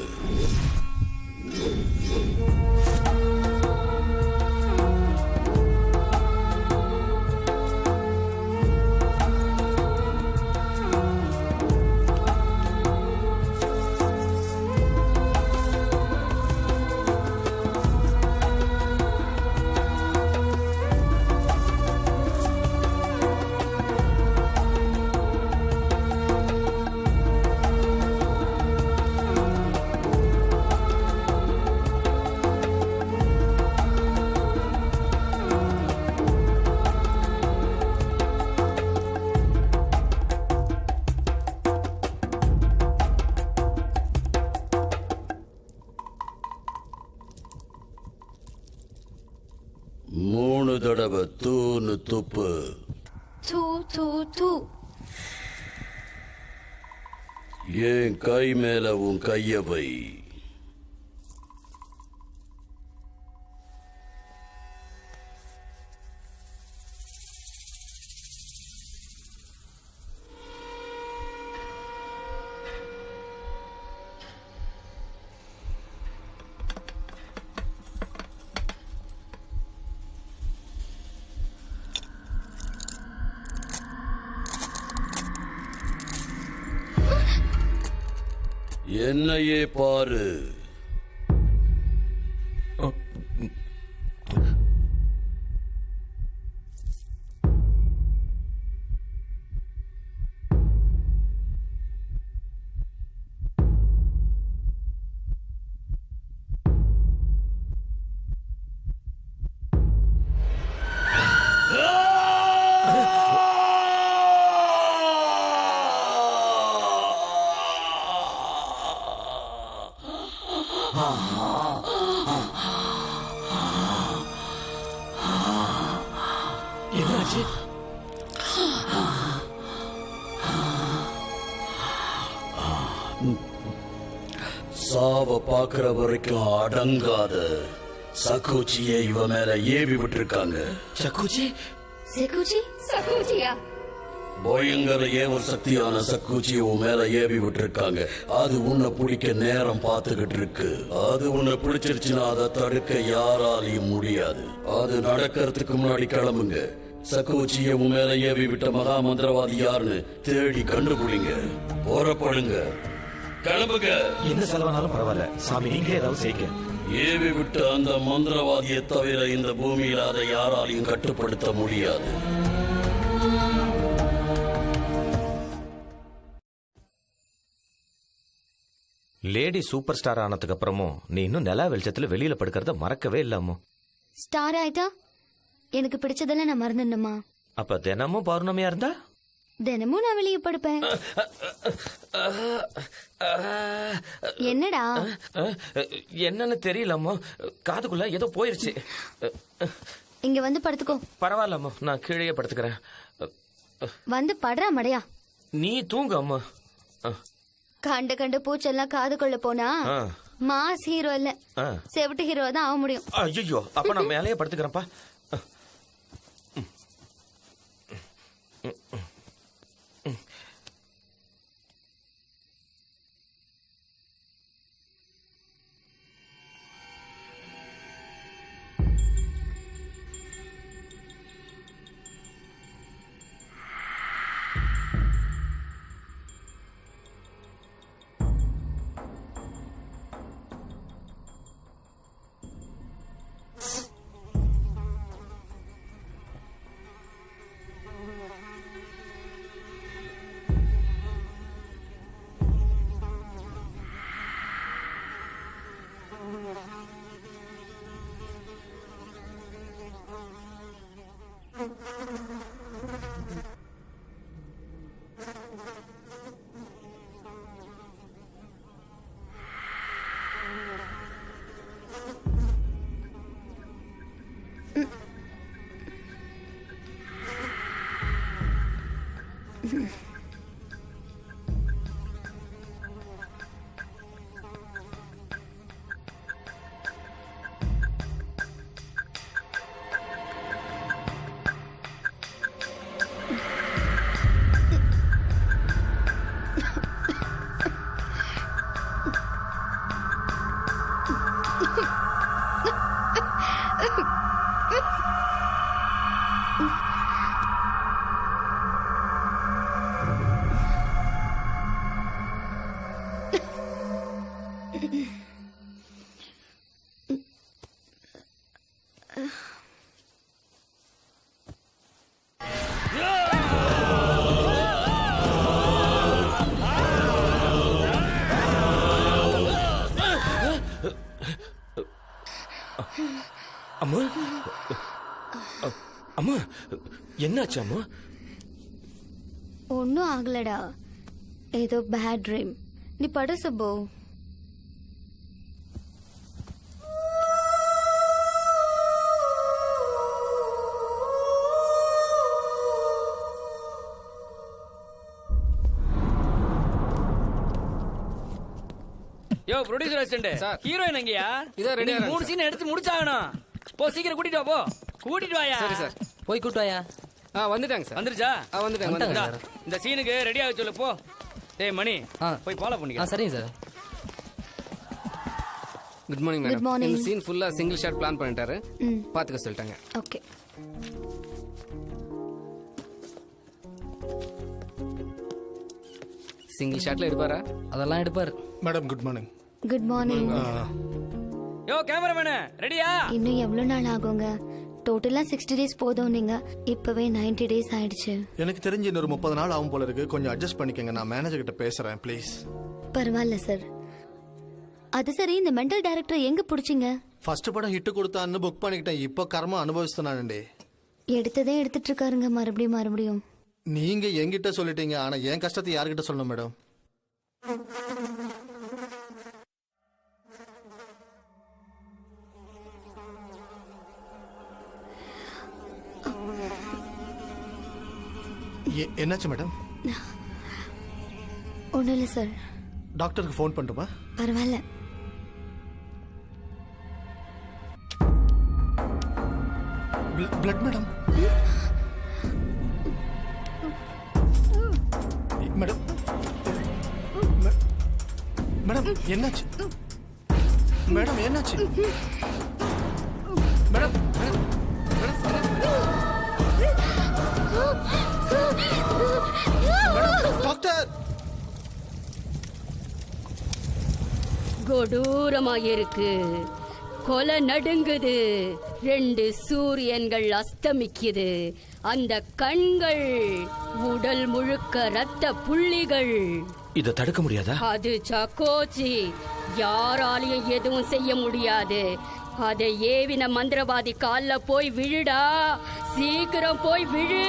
மூணு தடவை தூணு துப்பு. தூ தூ தூ. என் கை மேல உன் கைய வை. என்னையே பாரு. என்னாச்சு? சாவ பாக்குற வரைக்கும் அடங்காத சக்குச்சியை இவ மேல ஏவி விட்டுருக்காங்க. சக்குச்சி? சக்குச்சி? சக்குச்சியா? பயங்கர ஏவல் சக்தியான சக்குச்சியை உன் மேல ஏவி விட்டுருக்காங்க. அது உன்னை பிடிக்க நேரம் பார்த்துக்கிட்டு இருக்கு. அது உன்னை பிடிச்சிருச்சுன்னா அதை தடுக்க யாராலையும் முடியாது. அது நடக்கிறதுக்கு முன்னாடி கிளம்புங்க. சக்குச்சியை உன் மேல ஏவி விட்ட மகா மந்திரவாதி யாருன்னு தேடி கண்டுபிடிங்க. போறப்படுங்க, கிளம்புங்க. என்ன செலவானாலும் பரவாயில்ல சாமி, நீங்களே ஏதாவது செய்யுங்க. ஏவி விட்ட அந்த மந்திரவாதியை தவிர இந்த பூமியில் அதை யாராலையும் கட்டுப்படுத்த முடியாது. லேடி சூப்பர் ஸ்டார் ஆனதுக்கு அப்புறமும் நீ இன்னும் நிலா வெளிச்சத்துல வெளியில படுக்கிறத மறக்கவே இல்லாமோ? ஸ்டார் ஆயிட்டா எனக்கு பிடிச்சதெல்லாம் நான் மறந்துடணுமா? அப்ப தினமும் பௌர்ணமியா இருந்தா தினமும் நான் வெளியே படுப்பேன். என்னடா? என்னன்னு தெரியலமோ, காதுக்குள்ள ஏதோ போயிருச்சு. இங்க வந்து படுத்துக்கோ. பரவாயில்லம்மா, நான் கீழே படுத்துக்கிறேன். வந்து படுறா மடையா. நீ தூங்கு அம்மா. கண்ட கண்ட பூச்செல்லாம் காதுக்குள்ள போனா மாஸ் ஹீரோ இல்ல, செவிட்டு ஹீரோ தான் ஆக முடியும். ஐயோ, அப்ப நான் மேலேயே படுத்துக்கிறேன்ப்பா. அம்மா, அம்மா, என்னாச்சு அம்மா? ஒன்னும் ஆகலடா, ஏதோ பேட் ட்ரீம். நீ படு Subbu. Yo producer assistant, heroine எங்கயா? இதோ ரெடி ஆ. 3 சீன் எடுத்து முடிச்சாகணும். போ சீக்கிரம் கூட்டிட்டு வா. போ கூட்டிட்டு வாயா. சரி சார். போய் கூட்டு வாயா. வந்துட்டாங்க சார். வந்துருச்சா? வந்துட்டாங்க. இந்த சீனுக்கு ரெடி ஆக சொல்லு. போ. டேய் மணி, போய் ஃபாலோ பண்ணிக்க. சரிங்க sir. Good morning Good madam. morning. இந்த சீன் ஃபுல்லா சிங்கிள் ஷாட் பிளான் பண்ணிட்டாரு. பாத்துக்க சொல்லிட்டாங்க. ஓகே. சிங்கிள் ஷாட்ல எடுப்பாரா? அதெல்லாம் எடுப்பார். Madam good morning. Good morning. Yo cameraman, ரெடியா? இன்னும் எவ்வளவு நாள் ஆகுங்க? டோட்டலா 60 days போதும். நீங்க இப்பவே 90 days ஆயிடுச்சு. எனக்கு தெரிஞ்சு இன்னொரு 30 நாள் ஆகும் போல இருக்கு. கொஞ்சம் அட்ஜஸ்ட் பண்ணிக்கங்க. நான் மேனேஜர் கிட்ட பேசுறேன் ப்ளீஸ். பரவாயில்ல சார். அது சரி, இந்த மெண்டல் டைரக்டர் எங்க புடிச்சிங்க? ஃபர்ஸ்ட் படம் ஹிட் கொடுத்தான்னு புக் பண்ணிக்கிட்டேன். இப்போ கர்மா அனுபவிச்சுனானே. எடுத்ததே எடுத்துட்டு இருக்காருங்க மறுபடியும். நீங்க என்கிட்ட சொல்லிட்டீங்க, ஆனா என் கஷ்டத்தை யார்கிட்ட சொல்லணும் மேடம்? என்னாச்சு மேடம்? ஒன்றும் இல்லை சார். டாக்டருக்கு ஃபோன் பண்ணுமா? பரவாயில்ல. Blood madam. மேடம் மேடம் என்னாச்சு? மேடம் என்னாச்சு? Madam doctor. கொடூரமாயிருக்கு. கொலை நடுங்குது. 2 சூரியன்கள் அஸ்தமிக்குது. அந்த கண்கள் உடல் முழுக்க ரத்த புள்ளிகள். இதை தடுக்க முடியாதா? அது சக்கோச்சி. யாராலையும் எதுவும் செய்ய முடியாது. அதை ஏவின மந்திரவாதி கால்ல போய் விழுடா. சீக்கிரம் போய் விழு.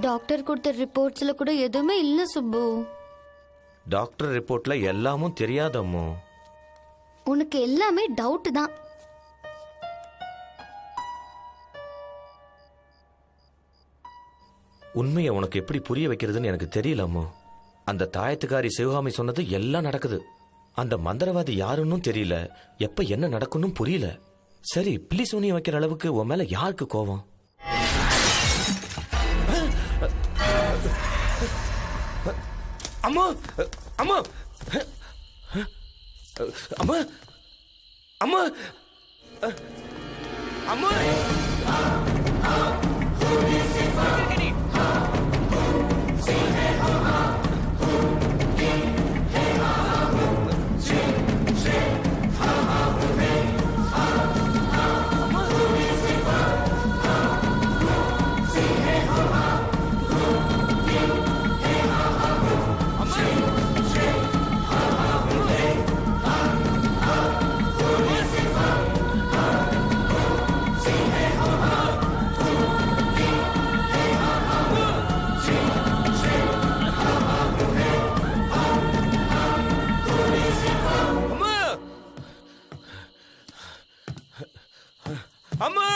டாக்டர் கொடுத்த ரிப்போர்ட்ஸ்ல கூட எதுவுமே இல்ல சுப்பு. டாக்டர் ரிப்போர்ட்ல எல்லாமும் தெரியாதம்மோ. உனக்கு எல்லாமே டவுட் தான். உண்மையை உனக்கு எப்படி புரிய வைக்கிறதுன்னு எனக்கு தெரியலம்மோ. அந்த தாயத்துக்காரி சிவகாமி சொன்னது எல்லாம் நடக்குது. அந்த மந்திரவாதி யாருன்னு தெரியல. எப்ப என்ன நடக்கும்னு புரியல. சரி, பிள்ளி சூனியம் வைக்கிற அளவுக்கு உன் மேல யாருக்கு கோவம்? அம்மா அம்மா அம்மா அம்மா அம்மா அம்மா அம்மா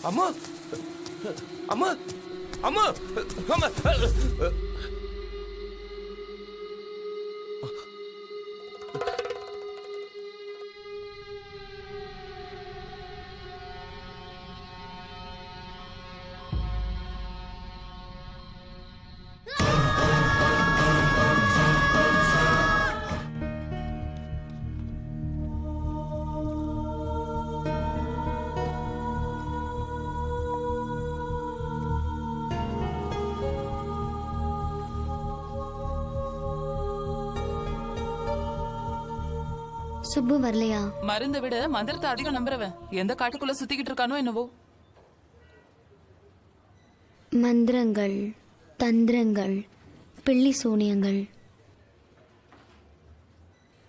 அம்மா அம்மா அம்மா அம்மா சுப்பு வரலையா? மருந்தை விட மந்திரத்தை அதிகம் நம்புறவன் எந்த காட்டுக்குள்ள சுத்திக்கிட்டு இருக்கானோ என்னவோ. மந்திரங்கள், தந்திரங்கள், பிள்ளி சூனியங்கள்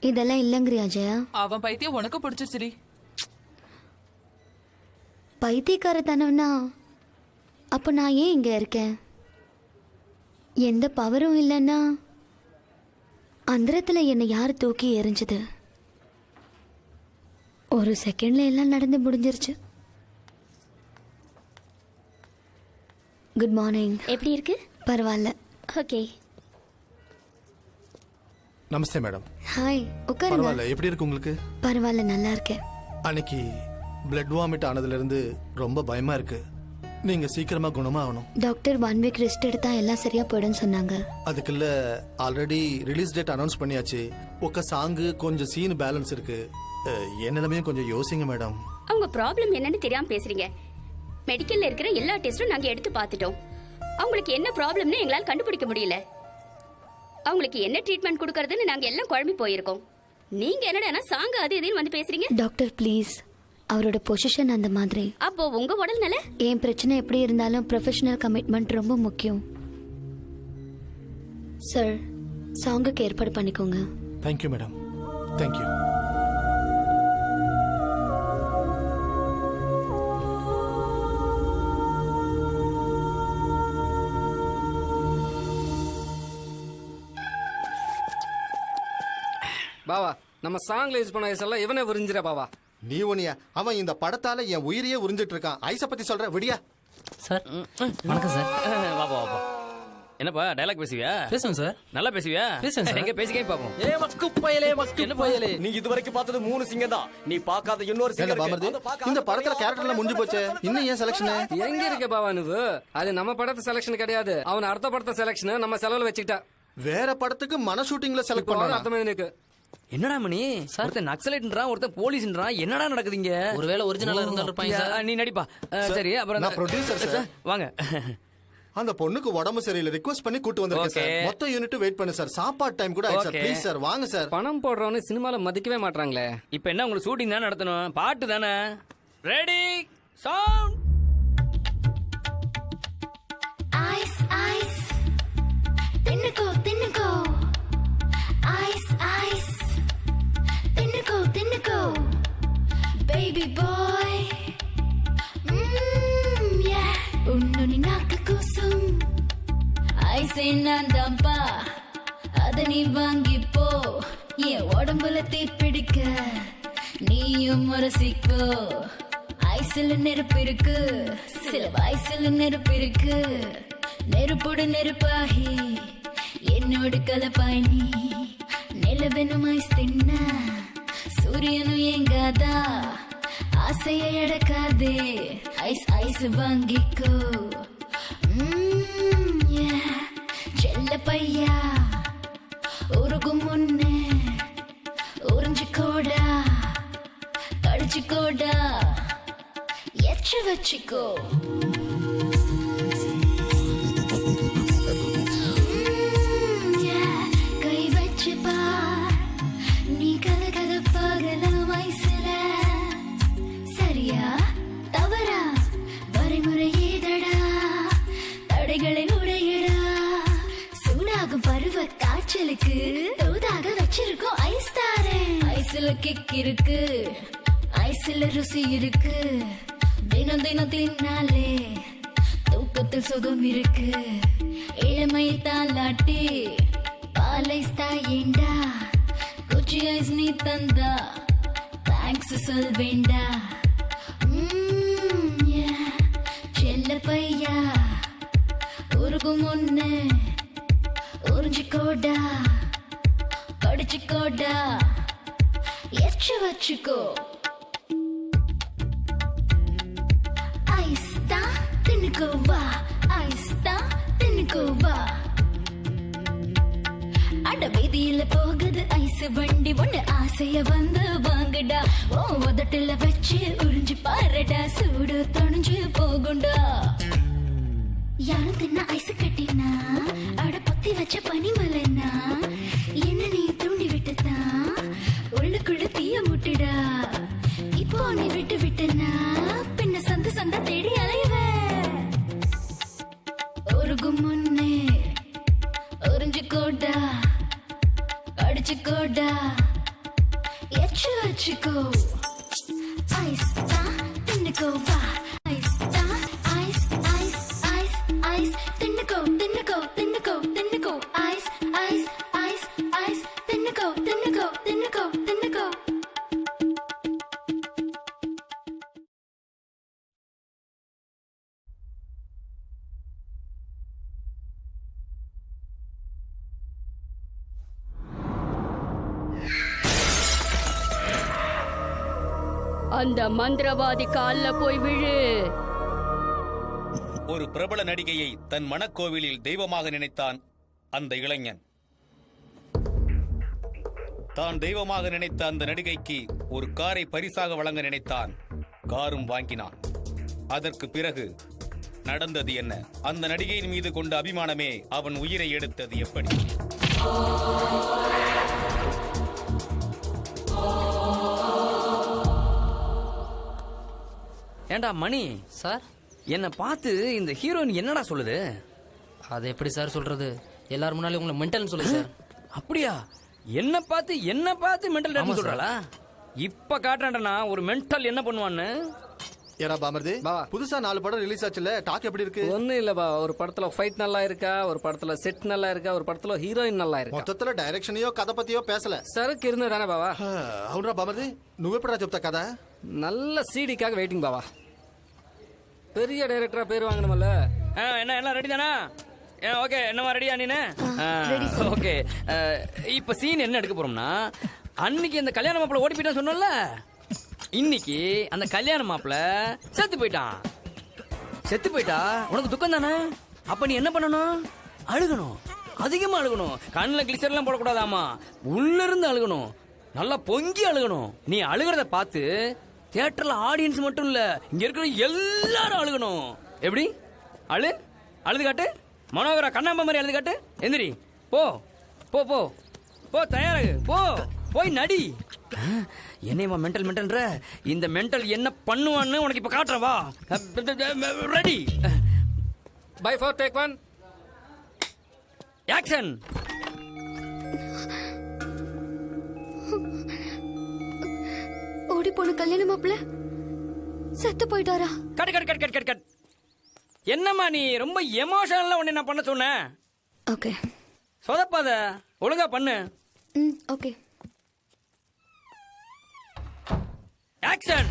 இதெல்லாம் இல்லங்கிறியா ஜெயா? அவன் பைத்தியம் உனக்கு பிடிச்சிருச்சுடி. பைத்தியக்காரத்தனம்னா அப்ப நான் ஏன் இங்க இருக்கேன்? எந்த பவரும் இல்லைன்னா அந்தரத்துல என்னை யார் தூக்கி எறிஞ்சது? ஒரு செகண்ட்ல எல்லாம் நடந்து முடிஞ்சிருச்சு. Good morning. எப்படி இருக்கு? பரவாயில்ல. ஓகே. நமஸ்தே மேடம். ஹாய், உட்காருங்க. பரவாயில்ல, எப்படி இருக்கு உங்களுக்கு? பரவாயில்ல, நல்லா இருக்கேன். அன்னைக்கு பிளட் வாமிட் ஆனதுல இருந்து ரொம்ப பயமா இருக்கு. நீங்க சீக்கிரமா குணமாகணும். டாக்டர் 1 வீக் ரெஸ்ட் எடுத்தா எல்லாம் சரியா போயிடும்னு சொன்னாங்க. அதுக்குள்ள ஆல்ரெடி ரிலீஸ் டேட் அனௌன்ஸ் பண்ணியாச்சு. ஒக்க சாங்கு கொஞ்சம் சீன் பேலன்ஸ் இருக்கு. என்னிடமே கொஞ்சம் யோசிங்க மேடம். அவங்க ப்ராப்ளம் என்னன்னு தெரியாம பேசுறீங்க. மெடிக்கல்ல இருக்கிற எல்லா டெஸ்டும் நாங்க எடுத்து பார்த்துட்டோம். அவங்களுக்கு என்ன ப்ராப்ளம்னு எங்களால கண்டுபிடிக்க முடியல. அவங்களுக்கு என்ன ட்ரீட்மெண்ட் கொடுக்கறதுன்னு நாங்க எல்லாம் குழம்பி போயிருக்கோம். நீங்க என்னடா சாங்க அது இதுன்னு வந்து பேசுறீங்க? டாக்டர் ப்ளீஸ், அவரோட பொசிஷன் அந்த மாதிரி. அப்போ உங்க உடல்நல? என் பிரச்சனை எப்படி இருந்தாலும் ப்ரொஃபஷனல் கமிட்மெண்ட் ரொம்ப முக்கியம். சார், சாங்குக்கு ஏற்பாடு பண்ணிக்கோங்க. Thank you madam, thank you. பாவா, நம்ம சாங்ல யூஸ் பண்ண ஐஸ் இவனே உறிஞ்சிர பாவா. நீ ஒனியா, அவன் இந்த படத்தால என் உயிரையே உறிஞ்சிட்டு இருக்கான். ஐஸ பத்தி சொல்ற விடியா. சார் வணக்கம் சார். வாப்பா வாப்பா. என்னப்பா டயலாக் பேசுவியா? பேசுங்க சார். நல்லா பேசுவியா? பேசுங்க சார். எங்க பேசிக்கே பாப்போம். ஏ மக்கு பயலே மக்கு என்ன பயலே. நீ இதுவரைக்கும் பார்த்தது 3 சிங்கம் தான். நீ பார்க்காத இன்னொரு சிங்கம் இருக்கு. இந்த படத்துல கேரக்டர்ல முடிஞ்சு போச்சு. இன்னும் ஏன் செலக்ஷன்? எங்க இருக்க பாவா నువ్వు? அது நம்ம படத்து செலக்ஷன் கிடையாது. அவன் அடுத்த படத்த செலக்ஷன் நம்ம செலவுல வச்சுக்கிட்டா. வேற படத்துக்கு மன ஷூட்டிங்ல செலக்ட் பண்றான். அர்த்தமே எனக்கு. என்னடா மணி, ஒருத்தன் நக்சலைட்ன்றான், ஒருத்தன் போலீஸ்ன்றான். என்னடா நடக்குதுங்க? ஒருவேளை ஒரிஜினலா இருந்திருப்பாங்க சார். நீ நடிப்பா. சரி, அப்புறம் நான் ப்ரொடியூசர் சார். வாங்க. அந்த பொண்ணுக்கு உடம்பு சரியில்லை, ரிக்வெஸ்ட் பண்ணி கூட்டி வந்திருக்கேன் சார். மொத்த யூனிட் வெயிட் பண்ணு சார். சாப்பாடு டைம் கூட ஆயிடுச்சு சார். ப்ளீஸ் சார், வாங்க சார். பணம் போடுறவனு சினிமால மதிக்கவே மாட்டாங்களே. இப்போ என்ன உங்களுக்கு ஷூட்டிங் தான் நடத்தணும்? பாட்டு தானே? Ready, sound. ஐஸ் ஐஸ் தின்னுக்கோ தின்னுக்கோ. ஐஸ் ஐஸ் தின்னுக்கோ தின்னுக்கோ. பேபி பாய் உன்னு நீ நாக்கு கூசும். ஐஸே நான் தான்ப்பா, அத நீ வாங்கிப்போ. என் உடம்புல தீப்பிடிக்க நீயும் முரசிக்கோ. ஐஸ்ல நெருப்பு இருக்கு, சில வயசுல நெருப்பு இருக்கு. நெருப்போடு நெருப்பாகி என்னோடு கலப்பாய் நீ. நிலவெனும் ஐஸ் தின்ன சூரியனும் எங்காதா. ஆசையை அடக்காதே, ஐஸ் ஐஸ் வாங்கிக்கோ. செல்ல பையா உருகும் முன்னே உறிஞ்சிக்கோடா, கடிச்சிக்கோடா, எச்ச வச்சுக்கோ. கை வச்சு பார், நீ கலகலப்பாகலாம் ஐஸ்ல. சரியா தவறா வரைமுறை ஏதடா, தடைகளை உடையடா. சூடாகும் பருவ காய்ச்சலுக்கு தோதாக வச்சிருக்கோம் ஐஸ் தாரே. ஐஸ்ல கிக் இருக்கு, ஐஸ்ல ருசி இருக்கு. தினம் தினம் தின்னாலே தூக்கத்தில் சுகம் இருக்கு. இளமை தாலாட்டி பாலைஸ் தாயேண்டா. குச்சி ஐஸ் நீ தந்தா தேங்க்ஸ் சொல்வேண்டா. செல்ல பையா உருகும் முன்னே உறிஞ்சிக்கோடா, கடிச்சிக்கோடா, எச்ச வச்சுக்கோ. ஐஸ் தான் தின்னுக்கோ வா, ஐஸ் தான் தின்னுக்கோ வா. அட வீதியில போகுது ஐஸ் வண்டி ஒண்ணு, ஆசைய வந்து வாங்கடா. ஓ உதட்டுல வச்சு உறிஞ்சி பாருடா, சூடு தொணிஞ்சு போகுண்டா. யாரும் தின்ன ஐஸ் கட்டினா, அட பொத்தி வச்ச பனிமலைனா. என்ன நீ தூண்டி விட்டுதான் உள்ளுக்குள்ள தீய முட்டுடா. இப்போ நீ விட்டு விட்டனா பின்ன சந்து சந்தா தேடி அலைவ. உருகும் முன்னே உறிஞ்சிக்கோடா, அடிச்சுக்கோடா, எச்சு வச்சுக்கோ. ஐஸ் தான் தின்னுக்கோ வா, ஐஸ் தான் ஐஸ் ஐஸ் ஐஸ் ஐஸ். தின்னுக்கோ தின்னுக்கோ தின்னுக்கோ தின்னுக்கோ. Ice ice ice ice. தின்னுக்கோ தின்னுக்கோ தின்னுக்கோ தின்னுக்கோ. அந்த மந்திரவாதி கால்ல போய் விழு. ஒரு பிரபல நடிகையை தன் மனக்கோவிலில் தெய்வமாக நினைத்தான் அந்த இளைஞன். தான் தெய்வமாக நினைத்த அந்த நடிகைக்கு ஒரு காரை பரிசாக வழங்க நினைத்தான். காரும் வாங்கினான். அதற்கு பிறகு நடந்தது என்ன? அந்த நடிகையின் மீது கொண்ட அபிமானமே அவன் உயிரை எடுத்தது எப்படி? ஏண்டா மணி சார், என்னை பார்த்து இந்த ஹீரோயின் என்னடா சொல்லுது? அது எப்படி சார் சொல்றது? எல்லாரும் முன்னாலே உங்களை மென்டல்னு சொல்லுங்க சார். அப்படியா? என்ன பார்த்து மென்டல் சொல்றாளா? இப்ப காட்டுறேன்டா ஒரு மென்டல் என்ன பண்ணுவான்னு. ஏரா பாமர்தி, புதுசா 4 படம் ரிலீஸ் ஆச்சுல, டாக் எப்படி இருக்கு? ஒண்ணு இல்லப்பா, ஒரு படத்துல ஃபைட் நல்லா இருக்கா, ஒரு படத்துல செட் நல்லா இருக்கா, ஒரு படத்துல ஹீரோயின் நல்லா இருக்கா. மொத்தத்துல டைரக்ஷனையோ கதை பத்தியோ பேசல. సరుకు இருந்ததானே బావా? అవునరా బామర్ది, నువ్వెప్పుడా చెప్తా కదా? நல்ல சீடிக்காக வெயிட்டிங் பாவா. பெரிய டைரக்டரா பேர் வாங்கணும்ல. என்ன எல்லாம் ரெடி தானா? ஓகே, என்னமா ரெடியா நீனு? ஓகே, இப்ப சீன் என்ன எடுக்க போறோம்னா, அன்னைக்கு அந்த கல்யாண மாப்பிள்ள ஓடி போயிட்டான் சொன்னோம்ல, இன்னைக்கு அந்த கல்யாண மாப்பிள்ள செத்து போயிட்டான். செத்து போயிட்டா உனக்கு துக்கம் தானே? அப்ப நீ என்ன பண்ணணும்? அழுகணும், அதிகமா அழுகணும். கண்ணுல கிளிசர் எல்லாம் போடக்கூடாதாமா, உள்ள இருந்து அழுகணும், நல்லா பொங்கி அழுகணும். நீ அழுகிறத பார்த்து தியேட்டர்ல ஆடியன்ஸ் மட்டும் இல்ல, இங்க இருக்கிற எல்லாரும் அழுகணும். எப்படி? அழுது காட்டு. மனோகரா கண்ணாம்பா மாதிரி அழுது காட்டு. எந்திரி, போ போ போ போ, தயாராகு, போய் நடி. என்னையமா மென்டல்ன்ற? இந்த மென்டல் என்ன பண்ணுவான்னு உனக்கு இப்ப காட்டுறேன், வா. Ready, by 4 take 1 action. ஓடி போன கல்யாண மாப்பிள்ள செத்து போயிட்டாரா? கட். என்னம்மா நீ ரொம்ப எமோஷனலா உன்னை நான் பண்ண சொன்னேன். ஓகே, சொதப்பாத, ஒழுங்கா பண்ணு. Okay, action.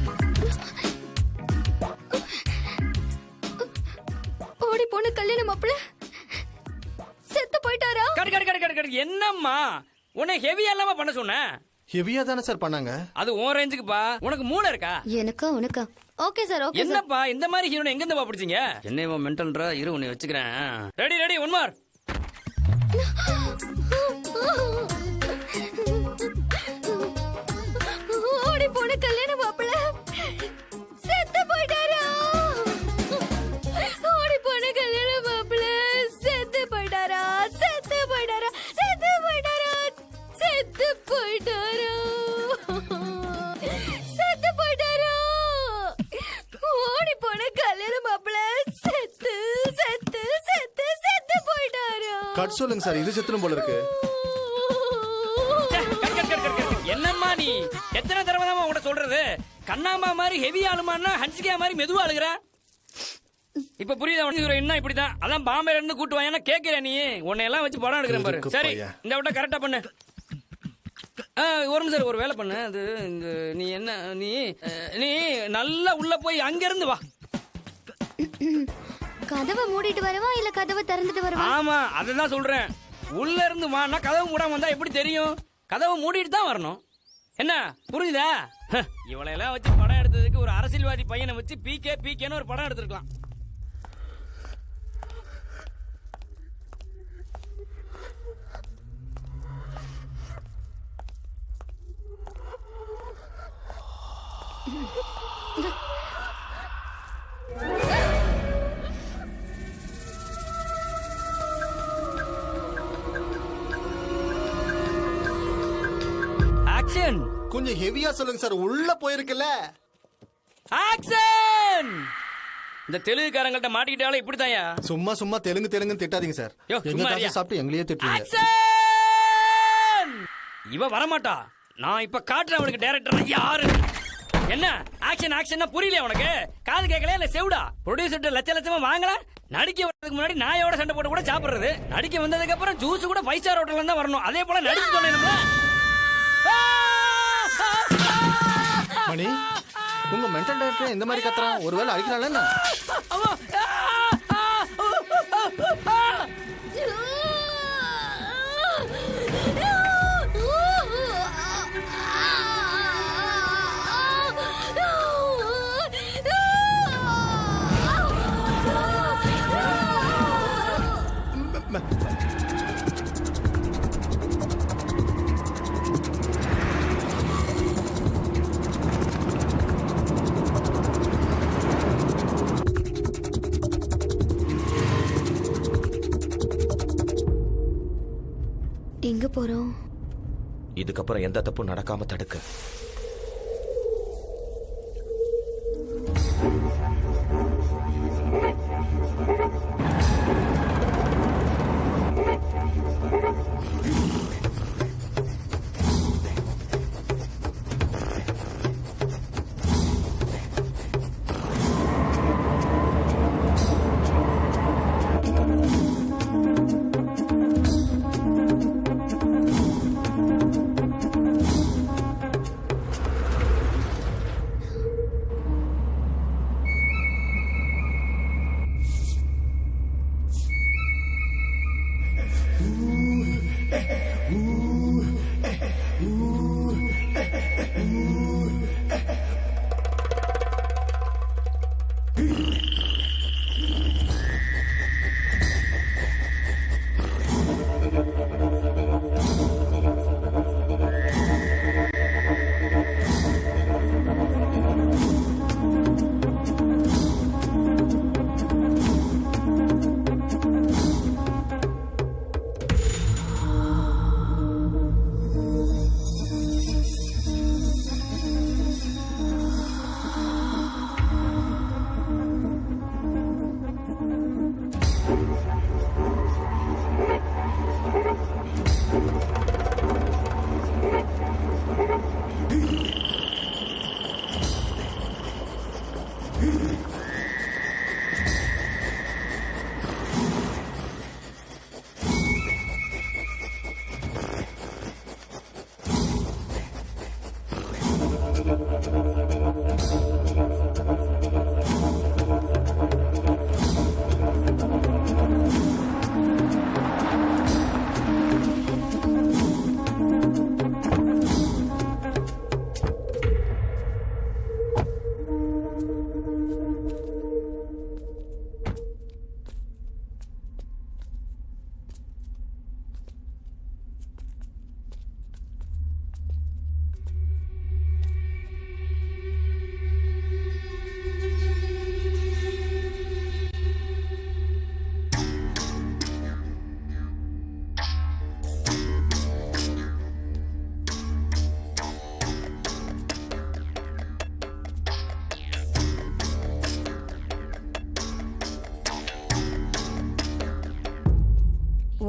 ஓடி போன கல்யாண மாப்பிள்ள செத்து போயிட்டாரா? கட். என்னம்மா உன்னை ஹெவியா இல்லாம பண்ண சொன்னேன். ஹெவியா தானே சார் பண்ணாங்க. அது உன் ரேஞ்சுக்குப்பா. உனக்கு மூளை இருக்கா? உனக்கா? Okay sir, okay. என்னப்பா இந்த மாதிரி ஹீரோனை எங்க இருந்து பிடிச்சீங்க? என்னையோ மென்டல்ன்ற, இரு உன்னை வச்சுக்கிறேன். ரெடி, ஒன் மார். ஓடி போன கல்யாண மாப்பிள்ள செத்து போயிட்டாரா? ஓடி போன கல்யாண மாப்பிள்ள செத்து போயிட்டாரா? ஓடி போன கல்யாண மாப்பிள்ள செத்து போயிட்டாரா? கட் சொல்லுங்க சார், இது செத்துரும் போல இருக்கு. என்னம்மா நீ எத்தனை தடவை தான் உன்கிட்ட சொல்றது? கண்ணாம்பா மாதிரி ஹெவி ஆளுமான்னா ஹன்சிகா மாதிரி மெதுவா அழுகுற. இப்ப புரியுதா உனக்கு? என்ன இப்படிதான்? அதான் பாம்பேல இருந்து கூட்டு வாங்க கேக்குற நீ. உன்னை எல்லாம் வச்சு படம் எடுக்கிறேன் பாரு. சரி, இந்த விட்ட கரெக்டா பண்ணு. ஒரு நிமிஷம், ஒரு வேலை பண்ணு. அது நீ என்ன, நீ நல்லா உள்ள போய் அங்க இருந்து வா. கதவை மூடிட்டு வரவா இல்ல கதவை திறந்துட்டு வரவா? ஆமா, அததான் சொல்றேன். உள்ள இருந்து வானா கதவு மூடாம வந்தா எப்படி தெரியும்? கதவை மூடிட்டு தான் வரணும். என்ன புரியுதா? இவளையெல்லாம் வச்சு படம் எடுத்ததுக்கு ஒரு அரசியல்வாதி பையனை வச்சு பிகேன்னு ஒரு படம் எடுத்திருக்கலாம். ஆக்ஷன். கொஞ்சம் ஹெவியா சொல்லுங்க சார், உள்ள போயிருக்குல்ல. ஆக்ஷன். இந்த தெலுங்குக்காரங்கள்ட்ட மாட்டிக்கிட்டாலும் இப்படிதாயா? சும்மா தெலுங்குன்னு திட்டாதீங்க சார். எங்க காசு சாப்பிட்டு எங்களையே திட்டுறீங்க. ஆக்ஷன். இவ வரமாட்டா. நான் இப்ப காட்டுறேன் அவனுக்கு டைரக்டர் யாரு. என்ன ஆக்ஷன் புரியல உனக்கு? காது கேட்கல இல்ல செவுடா? ப்ரொடியூசர் லட்சமா வாங்கல. நடிக்க வரதுக்கு முன்னாடி நாயோட சண்டை போட்டு கூட சாப்பிடுறது. நடிக்க வந்ததுக்கு அப்புறம் ஜூஸ் கூட 5 ஸ்டார் ஹோட்டல்ல தான் வரணும். அதே போல நடிச்சு சொல்லணும்ல. மணி, உங்க மென்டல் டைரக்டர் இந்த மாதிரி கத்துறான். ஒருவேளை அடிக்கிறாள் என்ன? போறோம்? இதுக்கப்புறம் எந்த தப்பும் நடக்காம தடுக்க.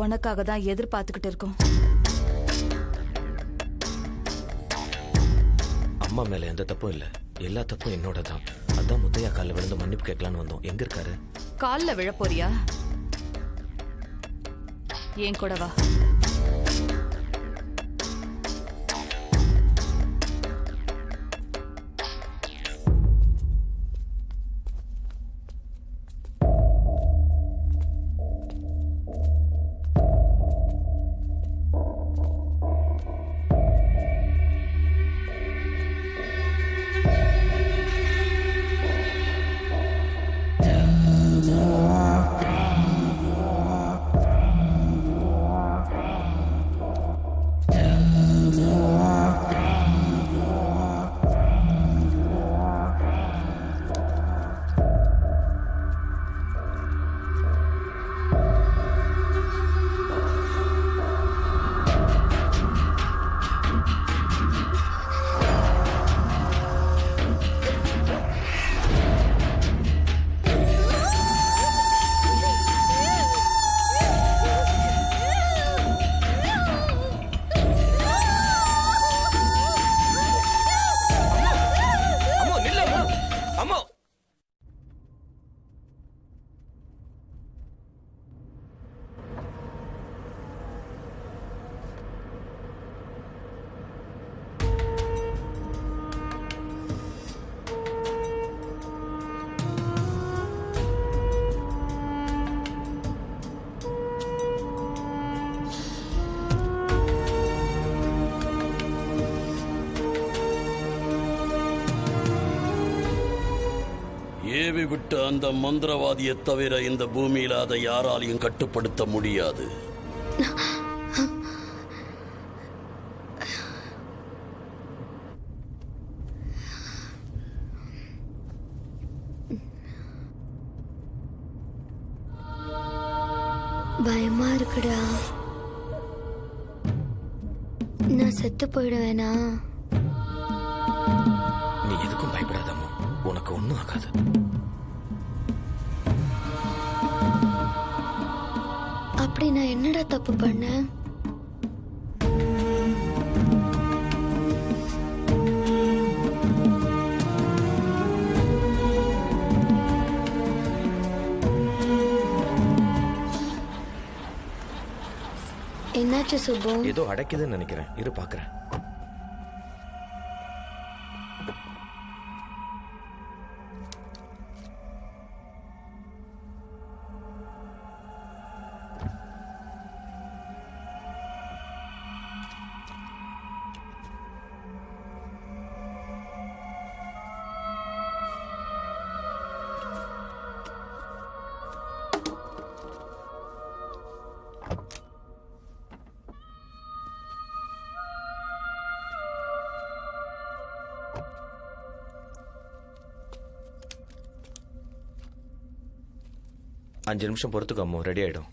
உனக்காக தான் எதிர்பார்த்துக்கிட்டு இருக்கோம். அம்மா மேல எந்த தப்பும் இல்ல, எல்லா தப்பும் என்னோட தான். அதான் முத்தையா காலில் விழுந்து மன்னிப்பு கேட்கலான்னு வந்தோம். எங்க இருக்காரு? கால்ல விழ போறியா? ஏன் கூட வா. ஏவி விட்ட அந்த மந்திரவாதியை தவிர இந்த பூமியில அதை யாராலையும் கட்டுப்படுத்த முடியாது. பயமா இருக்குடா. நான் செத்து போயிடுவேனா? நீ எதுக்கும் பயப்படாதம்மா, உனக்கு ஒண்ணும் ஆகாது. அப்படி நான் என்னடா தப்பு பண்ணேன்? என்னாச்சு சுப்பு? ஏதோ அடைக்குதுன்னு நினைக்கிறேன், இரு பாக்குறேன். அஞ்சு நிமிஷம் பொறுத்துக்கோ அம்மோ, ரெடி ஆயிடும்.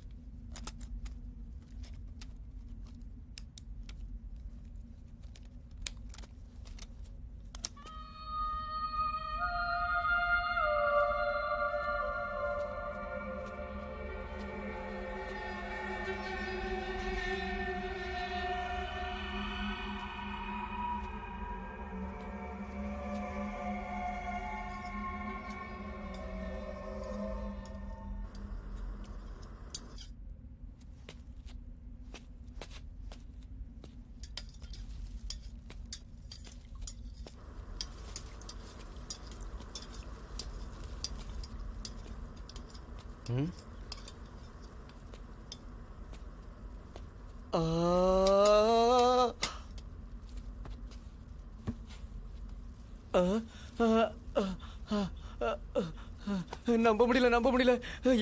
நம்ப முடியல.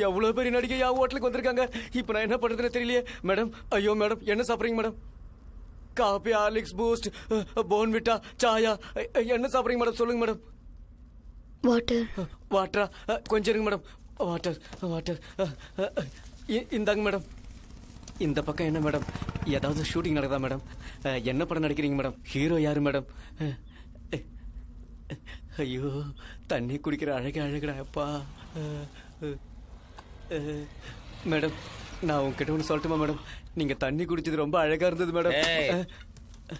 எவ்வளவு பெரிய நடிகை யா ஹோட்டலுக்கு வந்திருக்காங்க. இப்ப நான் என்ன பண்றதுன்னு தெரியலையே. மேடம், ஐயோ மேடம், என்ன சாப்பிடுறீங்க madam? Coffee, Horlicks, boost, Bournvita, சாயா, என்ன சாப்பிடுறீங்க மேடம்? சொல்லுங்க மேடம். வாட்டரா? கொஞ்சம் இருங்க மேடம். வாட்டர். இந்தாங்க மேடம். இந்த பக்கம் என்ன மேடம், ஏதாவது ஷூட்டிங் நடக்குதா மேடம்? என்ன படம் நடிக்கிறீங்க மேடம்? ஹீரோ யாரு மேடம்? ஐயோ, தண்ணி குடிக்கிற அழகடா அப்பா. மேடம், நான் உங்ககிட்ட ஒன்று சொல்லட்டுமா மேடம்? நீங்க தண்ணி குடிச்சது ரொம்ப அழகா இருந்தது மேடம்.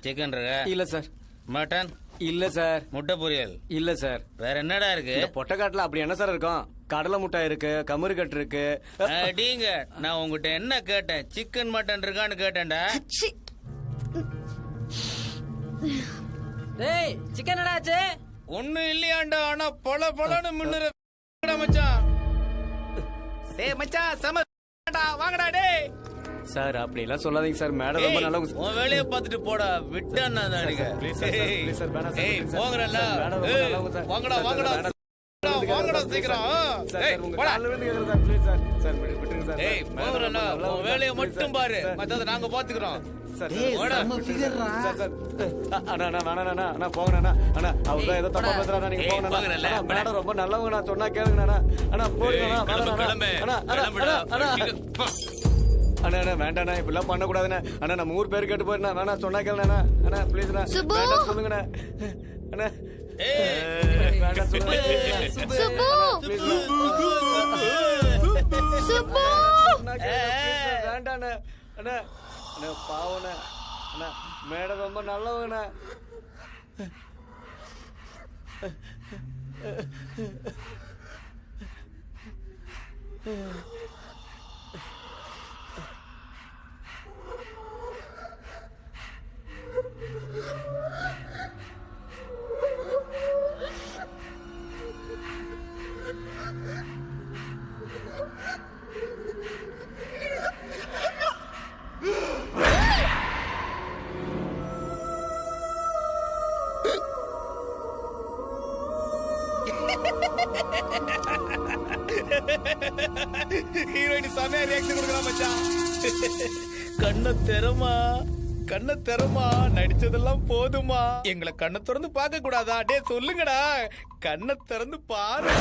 சிக்கன் இல்ல சார். மட்டன் இல்ல சார். முட்டை பொரியல் இல்ல சார். வேற என்னடா இருக்கு? பொட்டக்காட்டுல அப்படி என்ன சார் இருக்கும்? கடலை முட்டாய் இருக்கு, கமுறு கட்டு இருக்கு. அடிங்க, நான் உங்ககிட்ட என்ன கேட்டேன்? சிக்கன் மட்டன் இருக்கான்னு கேட்டேன்டா. டேய், சிக்கன் என்னாச்சு? ஒண்ணும் இல்லையாண்டா, ஆனா பொலன்னு மின்னுற மச்சான். டேய் மச்சான், சமடா வாங்கடா டேய். சார் அப்படி எல்லாம் சொல்லாதீங்க சார். மேடம் ரொம்ப நல்லவங்க. உன் வேலையை பார்த்துட்டு போடா, விட்டா நான் அடிக்க. ப்ளீஸ் சார், வேணாம் சார். ஏய் போங்கறல்ல. வாங்கடா சீக்கிரம். ஏய் உங்க கால்ல விழுந்து கேக்குறேன் சார். Please sir. சார் விட்டுருங்க சார். ஏய் போங்கறல்ல, உன் வேலையை மட்டும் பாரு, மத்தத நாங்க பாத்துக்கறோம். ஏய் நம்ம ஃபிகர்ரா. சார் அண்ணா போங்கண்ணா. அண்ணா அவர்தான் ஏதோ தப்பா பேசுறாரா, நீங்க போங்கண்ணா. மேடம் ரொம்ப நல்லவங்க, நான் சொன்னா கேளுங்கண்ணா. அண்ணா போடுங்கண்ணா. அண்ணா வேண்டாண்ணா, இப்படிலாம் பண்ணக்கூடாதுண்ணா. அண்ணா நம்ம ஊர் பேர் கேட்டு போயிருந்தா. அண்ணா சொன்னா கேளுண்ணா. அண்ணா ப்ளீஸ்ண்ணா, சொல்லுங்கண்ணா. அண்ணா வேண்டாம் வேண்டாண்ணா. அண்ணா அண்ணா பாவண்ணா. அண்ணா மேடம் ரொம்ப நல்லவங்கண்ணா. ஹீரோயின் செமையா ரியாக்ஷன் கொடுக்குறான் மச்சான். கண்ணை திறமா, நடிச்சதெல்லாம் போதுமா? எங்களை கண்ணை திறந்து பார்க்க கூடாதா? டே சொல்லுங்கடா, கண்ணை திறந்து பாரு.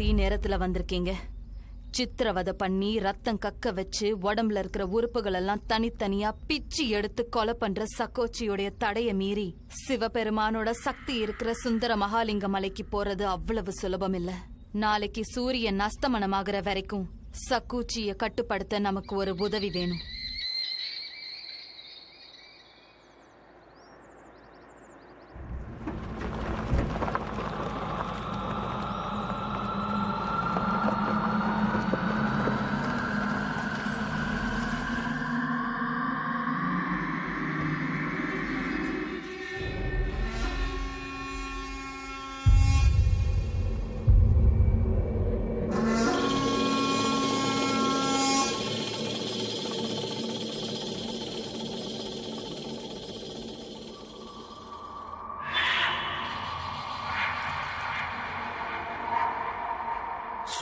கடைசி நேரத்துல வந்திருக்கீங்க. சித்திரவதை பண்ணி ரத்தம் கக்க வச்சு உடம்புல இருக்கிற உறுப்புகள் எல்லாம் தனித்தனியா பிச்சு எடுத்து கொலை பண்ற சக்கோச்சியோடைய தடைய மீறி சிவபெருமானோட சக்தி இருக்கிற சுந்தர மகாலிங்க மலைக்கு போறது அவ்வளவு சுலபம் இல்ல. நாளைக்கு சூரியன் அஸ்தமனமாகிற வரைக்கும் சக்கூச்சிய கட்டுப்படுத்த நமக்கு ஒரு உதவி வேணும்.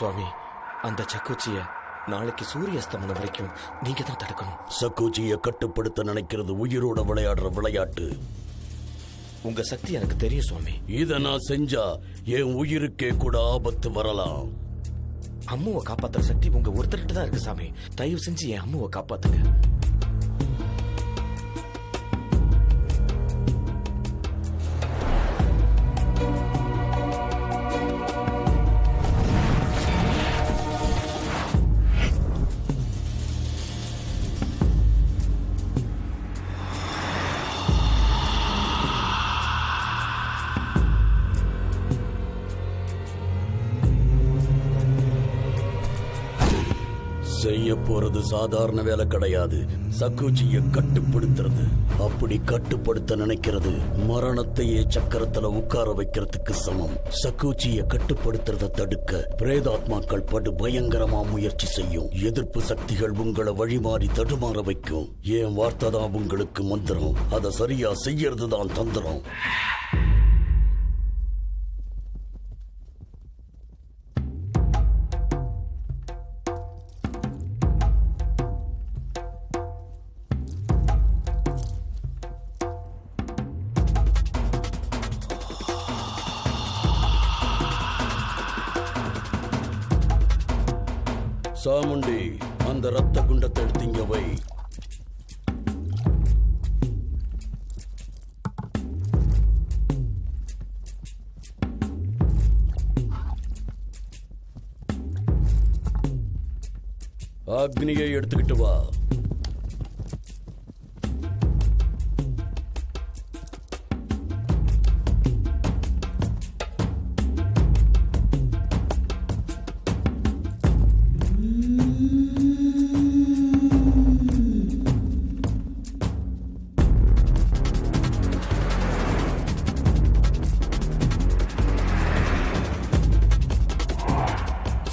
சுவாமி, அந்த சக்குச்சிய நாளைக்கு சூரிய அஸ்தமனம் வரைக்கும் நீங்க தான் தடுக்கணும். சக்குச்சியை கட்டுப்படுத்த நினைக்கிறது உயிரோட விளையாடுற விளையாட்டு. உங்க சக்தி எனக்கு தெரியும் சுவாமி. இத நான் செஞ்சா என் உயிருக்கே கூட ஆபத்து வரலாம். அம்முவை காப்பாத்துற சக்தி உங்க ஒருத்தர்கிட்ட தான் இருக்கு சாமி. தயவு செஞ்சு என் அம்முவை காப்பாத்துங்க. செய்ய போறது சாதாரண வேலை கிடையாது. சக்குச்சியை கட்டுப்படுத்துறது. அப்படி கட்டுப்படுத்த நினைக்கிறது மரணத்தையே சக்கரத்துல உட்கார வைக்கிறதுக்கு சமம். சக்குச்சியை கட்டுப்படுத்துறத தடுக்க பிரேதாத்மாக்கள் படு பயங்கரமா முயற்சி செய்யும். எதிர்ப்பு சக்திகள் உங்களை வழிமாறி தடுமாற வைக்கும். என் வார்த்தை தான் உங்களுக்கு மந்திரம். அதை சரியா செய்யறதுதான் தந்திரம். சாமுண்டி, அந்த ரத்த குண்டத்தை எடுத்தீங்க வை. அக்னியை எடுத்துக்கிட்டு வா.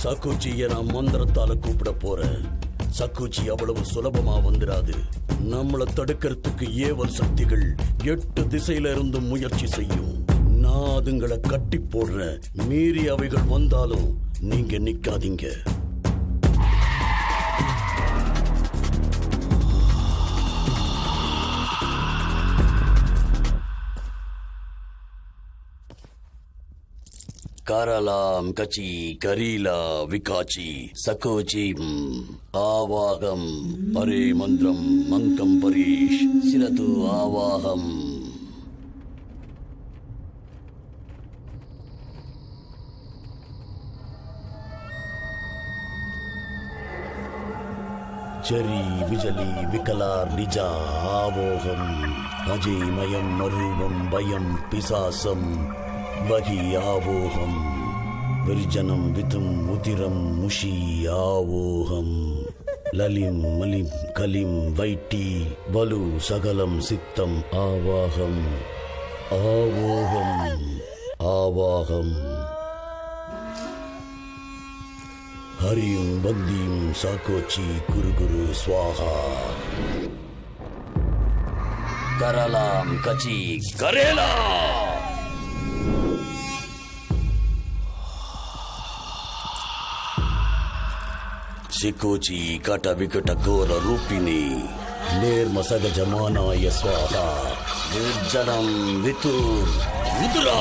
சக்குச்சியை நான் மந்திரத்தால கூப்பிட போறேன். சக்குச்சி அவ்வளவு சுலபமா வந்துடாது. நம்மளை தடுக்கிறதுக்கு ஏவல் சக்திகள் 8 திசையில இருந்து முயற்சி செய்யும். நான் அதுங்களை கட்டி போடுறேன். மீறி அவைகள் வந்தாலும் நீங்க நிக்காதீங்க. கரலாம் கச்சி கரீலா விகாச்சி சகோச்சி ஆவாகம் அரே மந்திரம் மங்கம் பரீஷ் சிரது ஆவாகம். ஜரி விஜலி விகலார் நிஜா ஆவோகம் அஜய்மயம் அரூபம் பயம் பிசாசம் வகி ஆவோகம் விர்ஜனம் விதும் உதிரம் முஷி ஆவோகம் லலிம் மலிம் கலிம் வைட்டி பலு சகலம் சித்தம் ஆவாகம் ஆவோகம் ஆவாகம் ஹரியும் பந்தியும் சாக்கோச்சி குரு குரு ஸ்வாஹா. கரலாம் கச்சி கரேலா. சிக்கோச்சி கட விகட கோர ரூபிணி நேர்ம சகஜமானாய ஸ்வாஹா விர்ஜனம் விதுர் விதுரா.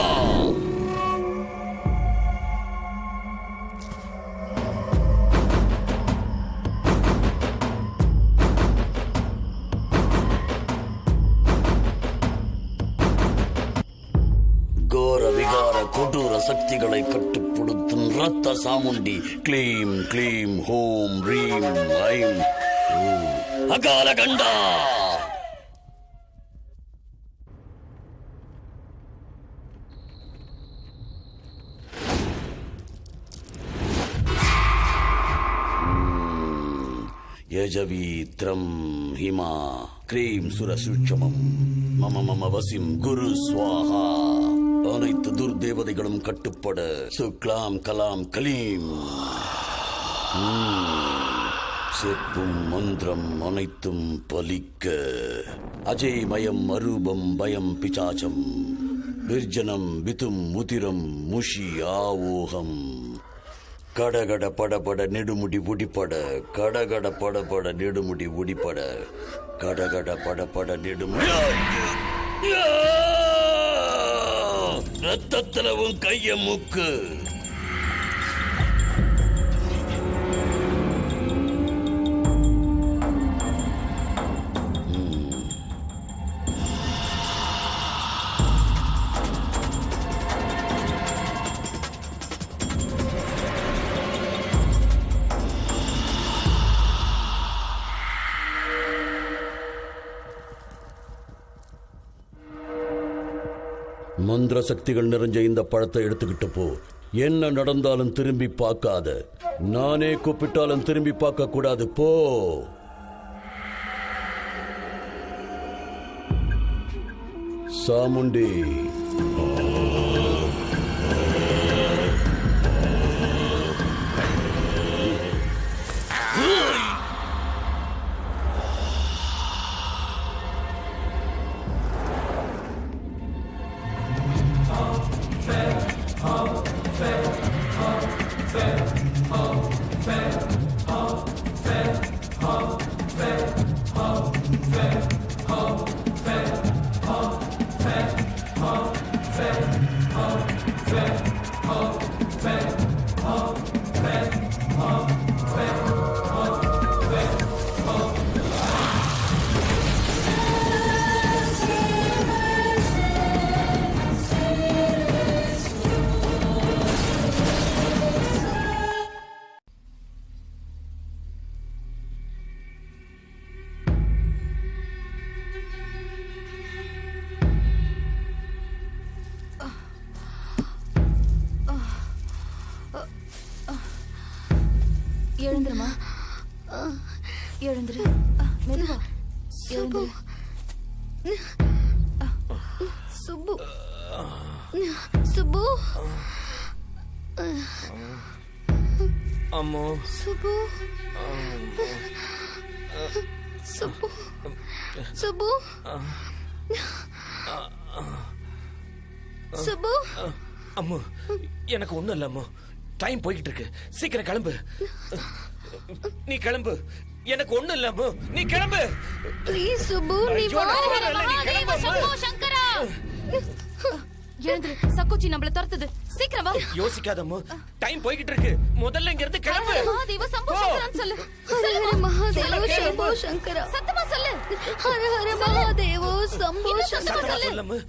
விகார கொடூர சக்திகளை கட்டுப்படுத்தும் ரத்த சாமுண்டி. க்ளீம் க்ளீம் ஹோம் ரீம் ஐம் அகால கண்டா. யஜவீத்ரம் ஹிமா க்ரீம் சுரசூட்சமம் மம மம வசிம் குரு ஸ்வாஹா. அனைத்து துர்தேவதைகளும் கட்டுப்பட சுக்லாம் கலாம் கலீம். செப்பும் மந்திரம் அனைத்தும் பலிக்க. அஜய் மயம் அரூபம் பயம் பிசாச்சம். விர்ஜனம் விதும் உதிரம் முஷி ஆவோகம். கடகட படபட நெடுமுடி உடிப்பட. கடகட படபட நெடுமுடி உடிப்பட. கடகட படபட நெடுமுடி. ரத்தத்திலவும் கைய மூக்கு. மந்திர சக்திகள் நிறைஞ்ச இந்த பழத்தை எடுத்துக்கிட்டு போ. என்ன நடந்தாலும் திரும்பி பார்க்காத. நானே கூப்பிட்டாலும் திரும்பி பார்க்க கூடாது. போ. சாமுண்டி. எழுந்துருமா, எழுந்துரு. மெதுவா எழுந்துரு. சுப்பு, சுப்பு, அம்மா, சுப்பு, சுப்பு, சுப்பு, சுப்பு. அம்மா, எனக்கு ஒண்ணும் இல்ல அம்மா. டைம் போய்கிட்டு இருக்கு. சீக்கிரம் கிளம்பு. நீ கிளம்பு. எனக்கு ஒண்ணும் இல்ல அம்மா. நீ கிளம்பு. ப்ளீஸ் சுப்பு, நீ வா. மகாதேவ சம்போ சங்கரா. எழுந்துரு. சக்குச்சி நம்மள துரத்துது. சீக்கிரம் வா. யோசிக்காதம்மா. டைம் போய்கிட்டு இருக்கு. முதல்ல இங்க இருந்து கிளம்பு. மகாதேவ சம்போ சங்கரான்னு சொல்லு. ஹர ஹர மகாதேவ சம்போ சங்கரா. சத்தமா சொல்லு. ஹர ஹர மகாதேவ சம்போ சங்கரா. சொல்லு.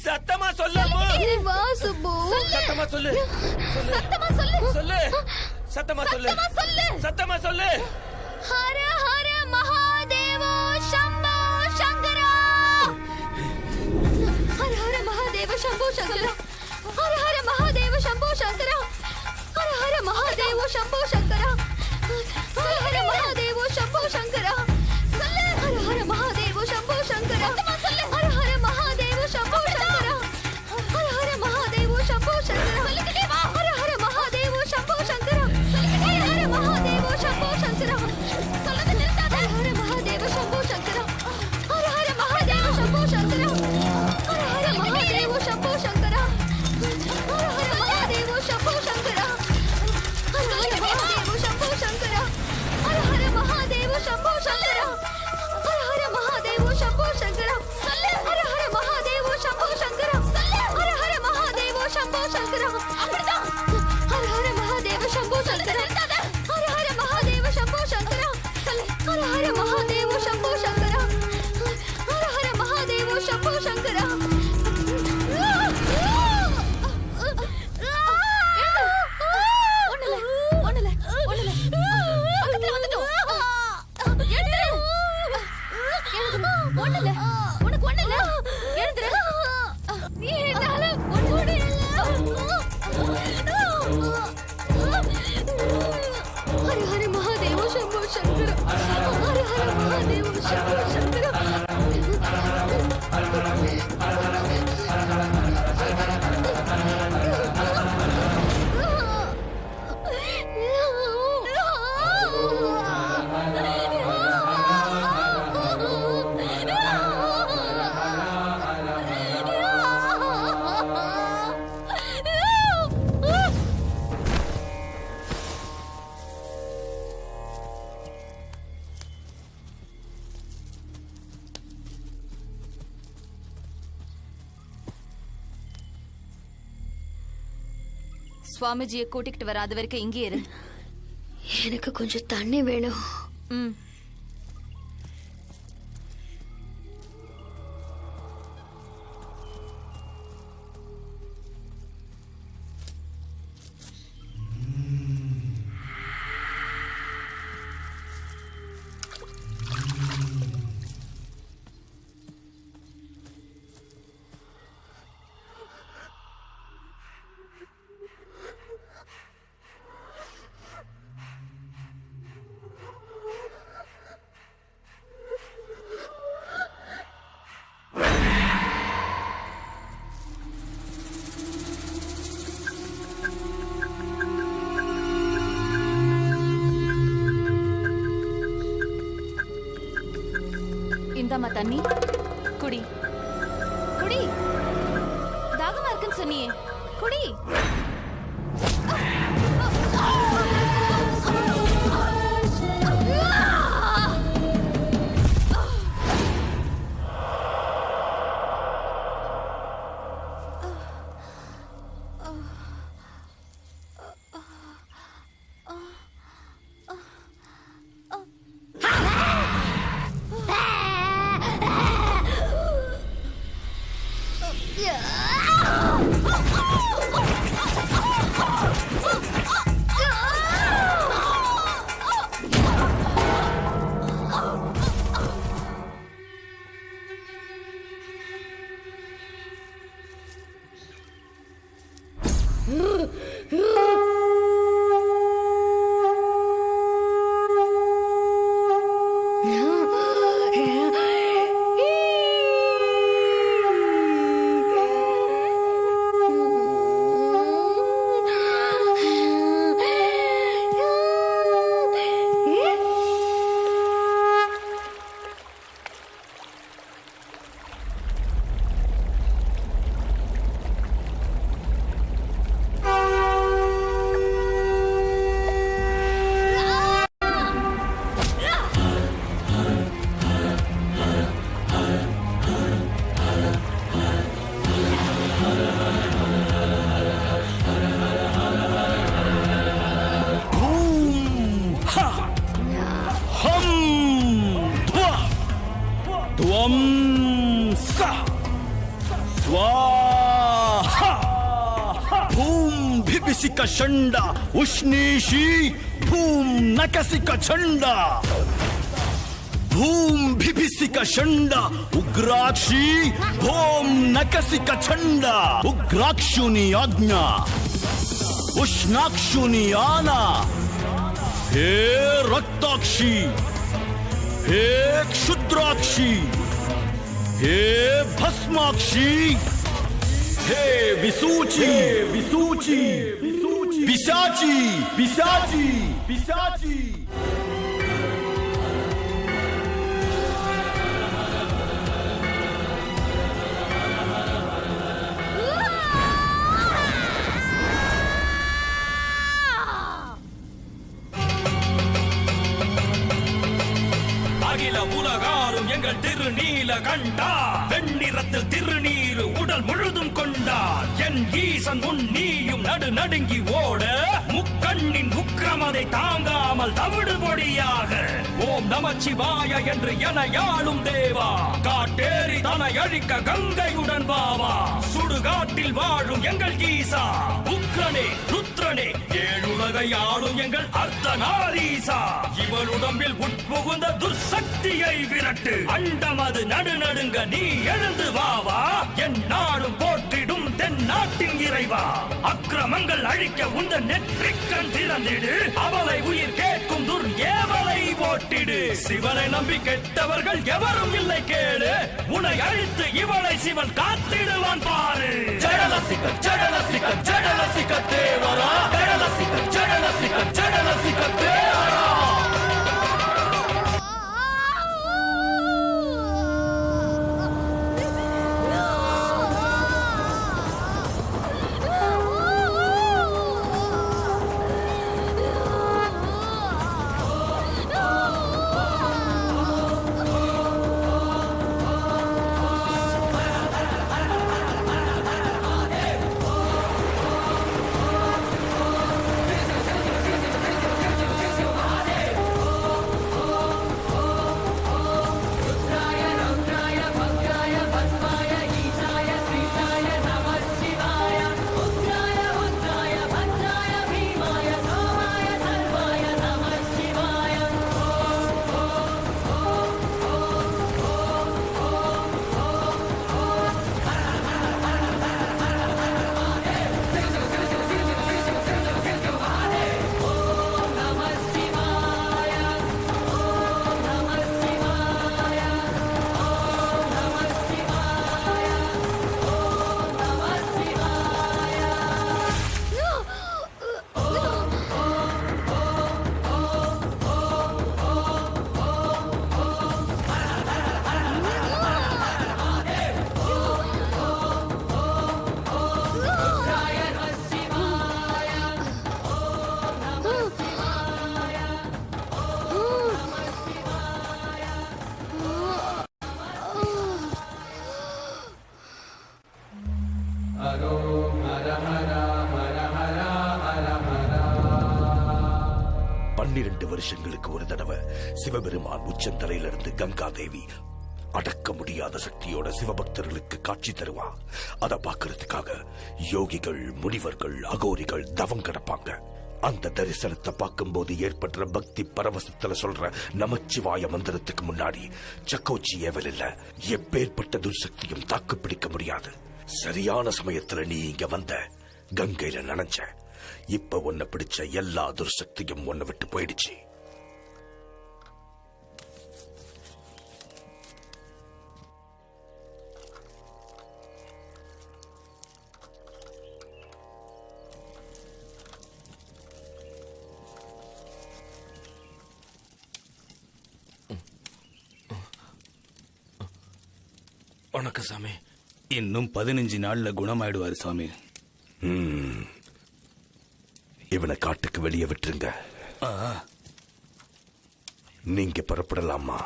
சத்தமா சொல்லு. வா சுப்பு. சத்தமா சொல்லு. சத்தமா சொல்லு. சொல்லு. சத்தமா சொல்லு. சத்தமா சொல்லு. ஹர ஹர மகாதேவ சம்போ சங்கரா. ஹர ஹர மகாதேவ சம்போ சங்கரா. ஹர ஹர மகாதேவ சம்போ சங்கரா. ஹர ஹர மகாதேவ சம்போ சங்கரா. ஹர ஹர மகாதேவ சம்போ சங்கரா. சொல்லு. ஹர ஹர மகாதேவ சம்போ சங்கரா. சத்தமா சொல்லு. ஹர ஹர மகாதேவ சம்போ சங்கரா. ஹர ஹர மகாதேவ சம்போ சங்கரா. சொல்லிக்கிட்டே வா. ஹர ஹர மகாதேவ சம்போ சங்கரா. சொல்லிக்கிட்டே ஹர மகாதேவ சம்போ சங்கரா. சொல்லது நிறுத்த சுவாமிஜியை கூட்டிக்கிட்டு வர, அது வரைக்கும் இங்கே இரு. எனக்கு கொஞ்சம் தண்ணி வேணும். இந்தாம்மா தண்ணி, குடி. குடி, தாகமா இருக்குன்னு சொன்னியே, குடி. षंडा उष्णीशी भूम नकसिका छंडा भूम भिभिसिका षंडा उग्राक्षी भूम नकसिका छंडा उग्राक्षुनी आज्ञा उष्णाक्षुनी आना हे रक्ताक्षी हे क्षुद्राक्षी हे भस्माक्षी हे विसूची विसूची पिशाची पिशाची पिशाची அகில உலகாரும் எங்கள் திருநீல கண்டா வெண்ணிறத்தில் திருநீரு உடல் முழுதும் கொண்டார் என் ஈசன் முன் நீயும் நடு நடுங்கி ஓட முக்கண்ணின் உக்கிரமதை தாங்காமல் தவிடு பொடியாக ஓம் நமச்சிவாய என்று என யாழும் தேவா காட்டேரி தனை அழிக்க கங்கையுடன் வாவா சுடுகாட்டில் வாழும் எங்கள் ஈசா உக்ரனே ருத்ரனே ஏழுலகை ஆளும் எங்கள் அர்த்தநாரீசா இவள் உடம்பில் உட்புகுந்த துர்சக்தியை விரட்டு அண்டமது நடு நடுங்க நீ எழுந்து வாவா என் நாடும் போற்றிடும் தென் நாட்டின் இறைவா அக்கிரமங்கள் அழிக்க உந்த நெற்றிக்கண் திறந்திடு அவளை உயிர் கேட்கும் துர் ஏவலை போட்டிடு சிவனை நம்பி கெட்டவர்கள் எவரும் இல்லை கேளு உன்னை அழித்து இவளை சிவன் காத்திடுவான் பாரு ஜடலசிக ஜடலசிக ஜடலசிக தேவரா ஜடலசிக ஜடலசிக ஜடலசிக தேவரா பன்னிரண்டு வருஷங்களுக்கு ஒரு தடவை சிவபெருமான் உச்சந்தலையிலிருந்து கங்கா தேவி அடக்க முடியாத சக்தியோட சிவபக்தர்களுக்கு காட்சி தருவா. அதை பார்க்கறதுக்காக யோகிகள், முனிவர்கள், அகோரிகள் தவம் கிடப்பாங்க. அந்த தரிசனத்தை பார்க்கும்போது ஏற்படுற பக்தி பரவசத்துல சொல்ற நமச்சிவாய மந்திரத்துக்கு முன்னாடி சக்கோச்சி ஏவல் இல்ல, எப்பேற்பட்ட துர்சக்தியும் தாக்கு பிடிக்க முடியாது. சரியான சமயத்துல நீ இங்க வந்த, கங்கையில நனைஞ்ச. இப்ப உன்னை பிடிச்ச எல்லா துர்சக்தியும் உன்னை விட்டு போயிடுச்சு. வணக்கம் சாமி. இன்னும் 15 நாள்ல குணமாயிடுவாரு சாமி. இவனை காட்டுக்கு வெளியே விட்டுருங்க. நீங்க புறப்படலாமா?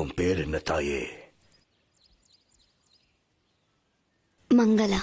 உன் பேர் என்ன தாயே? மங்களா.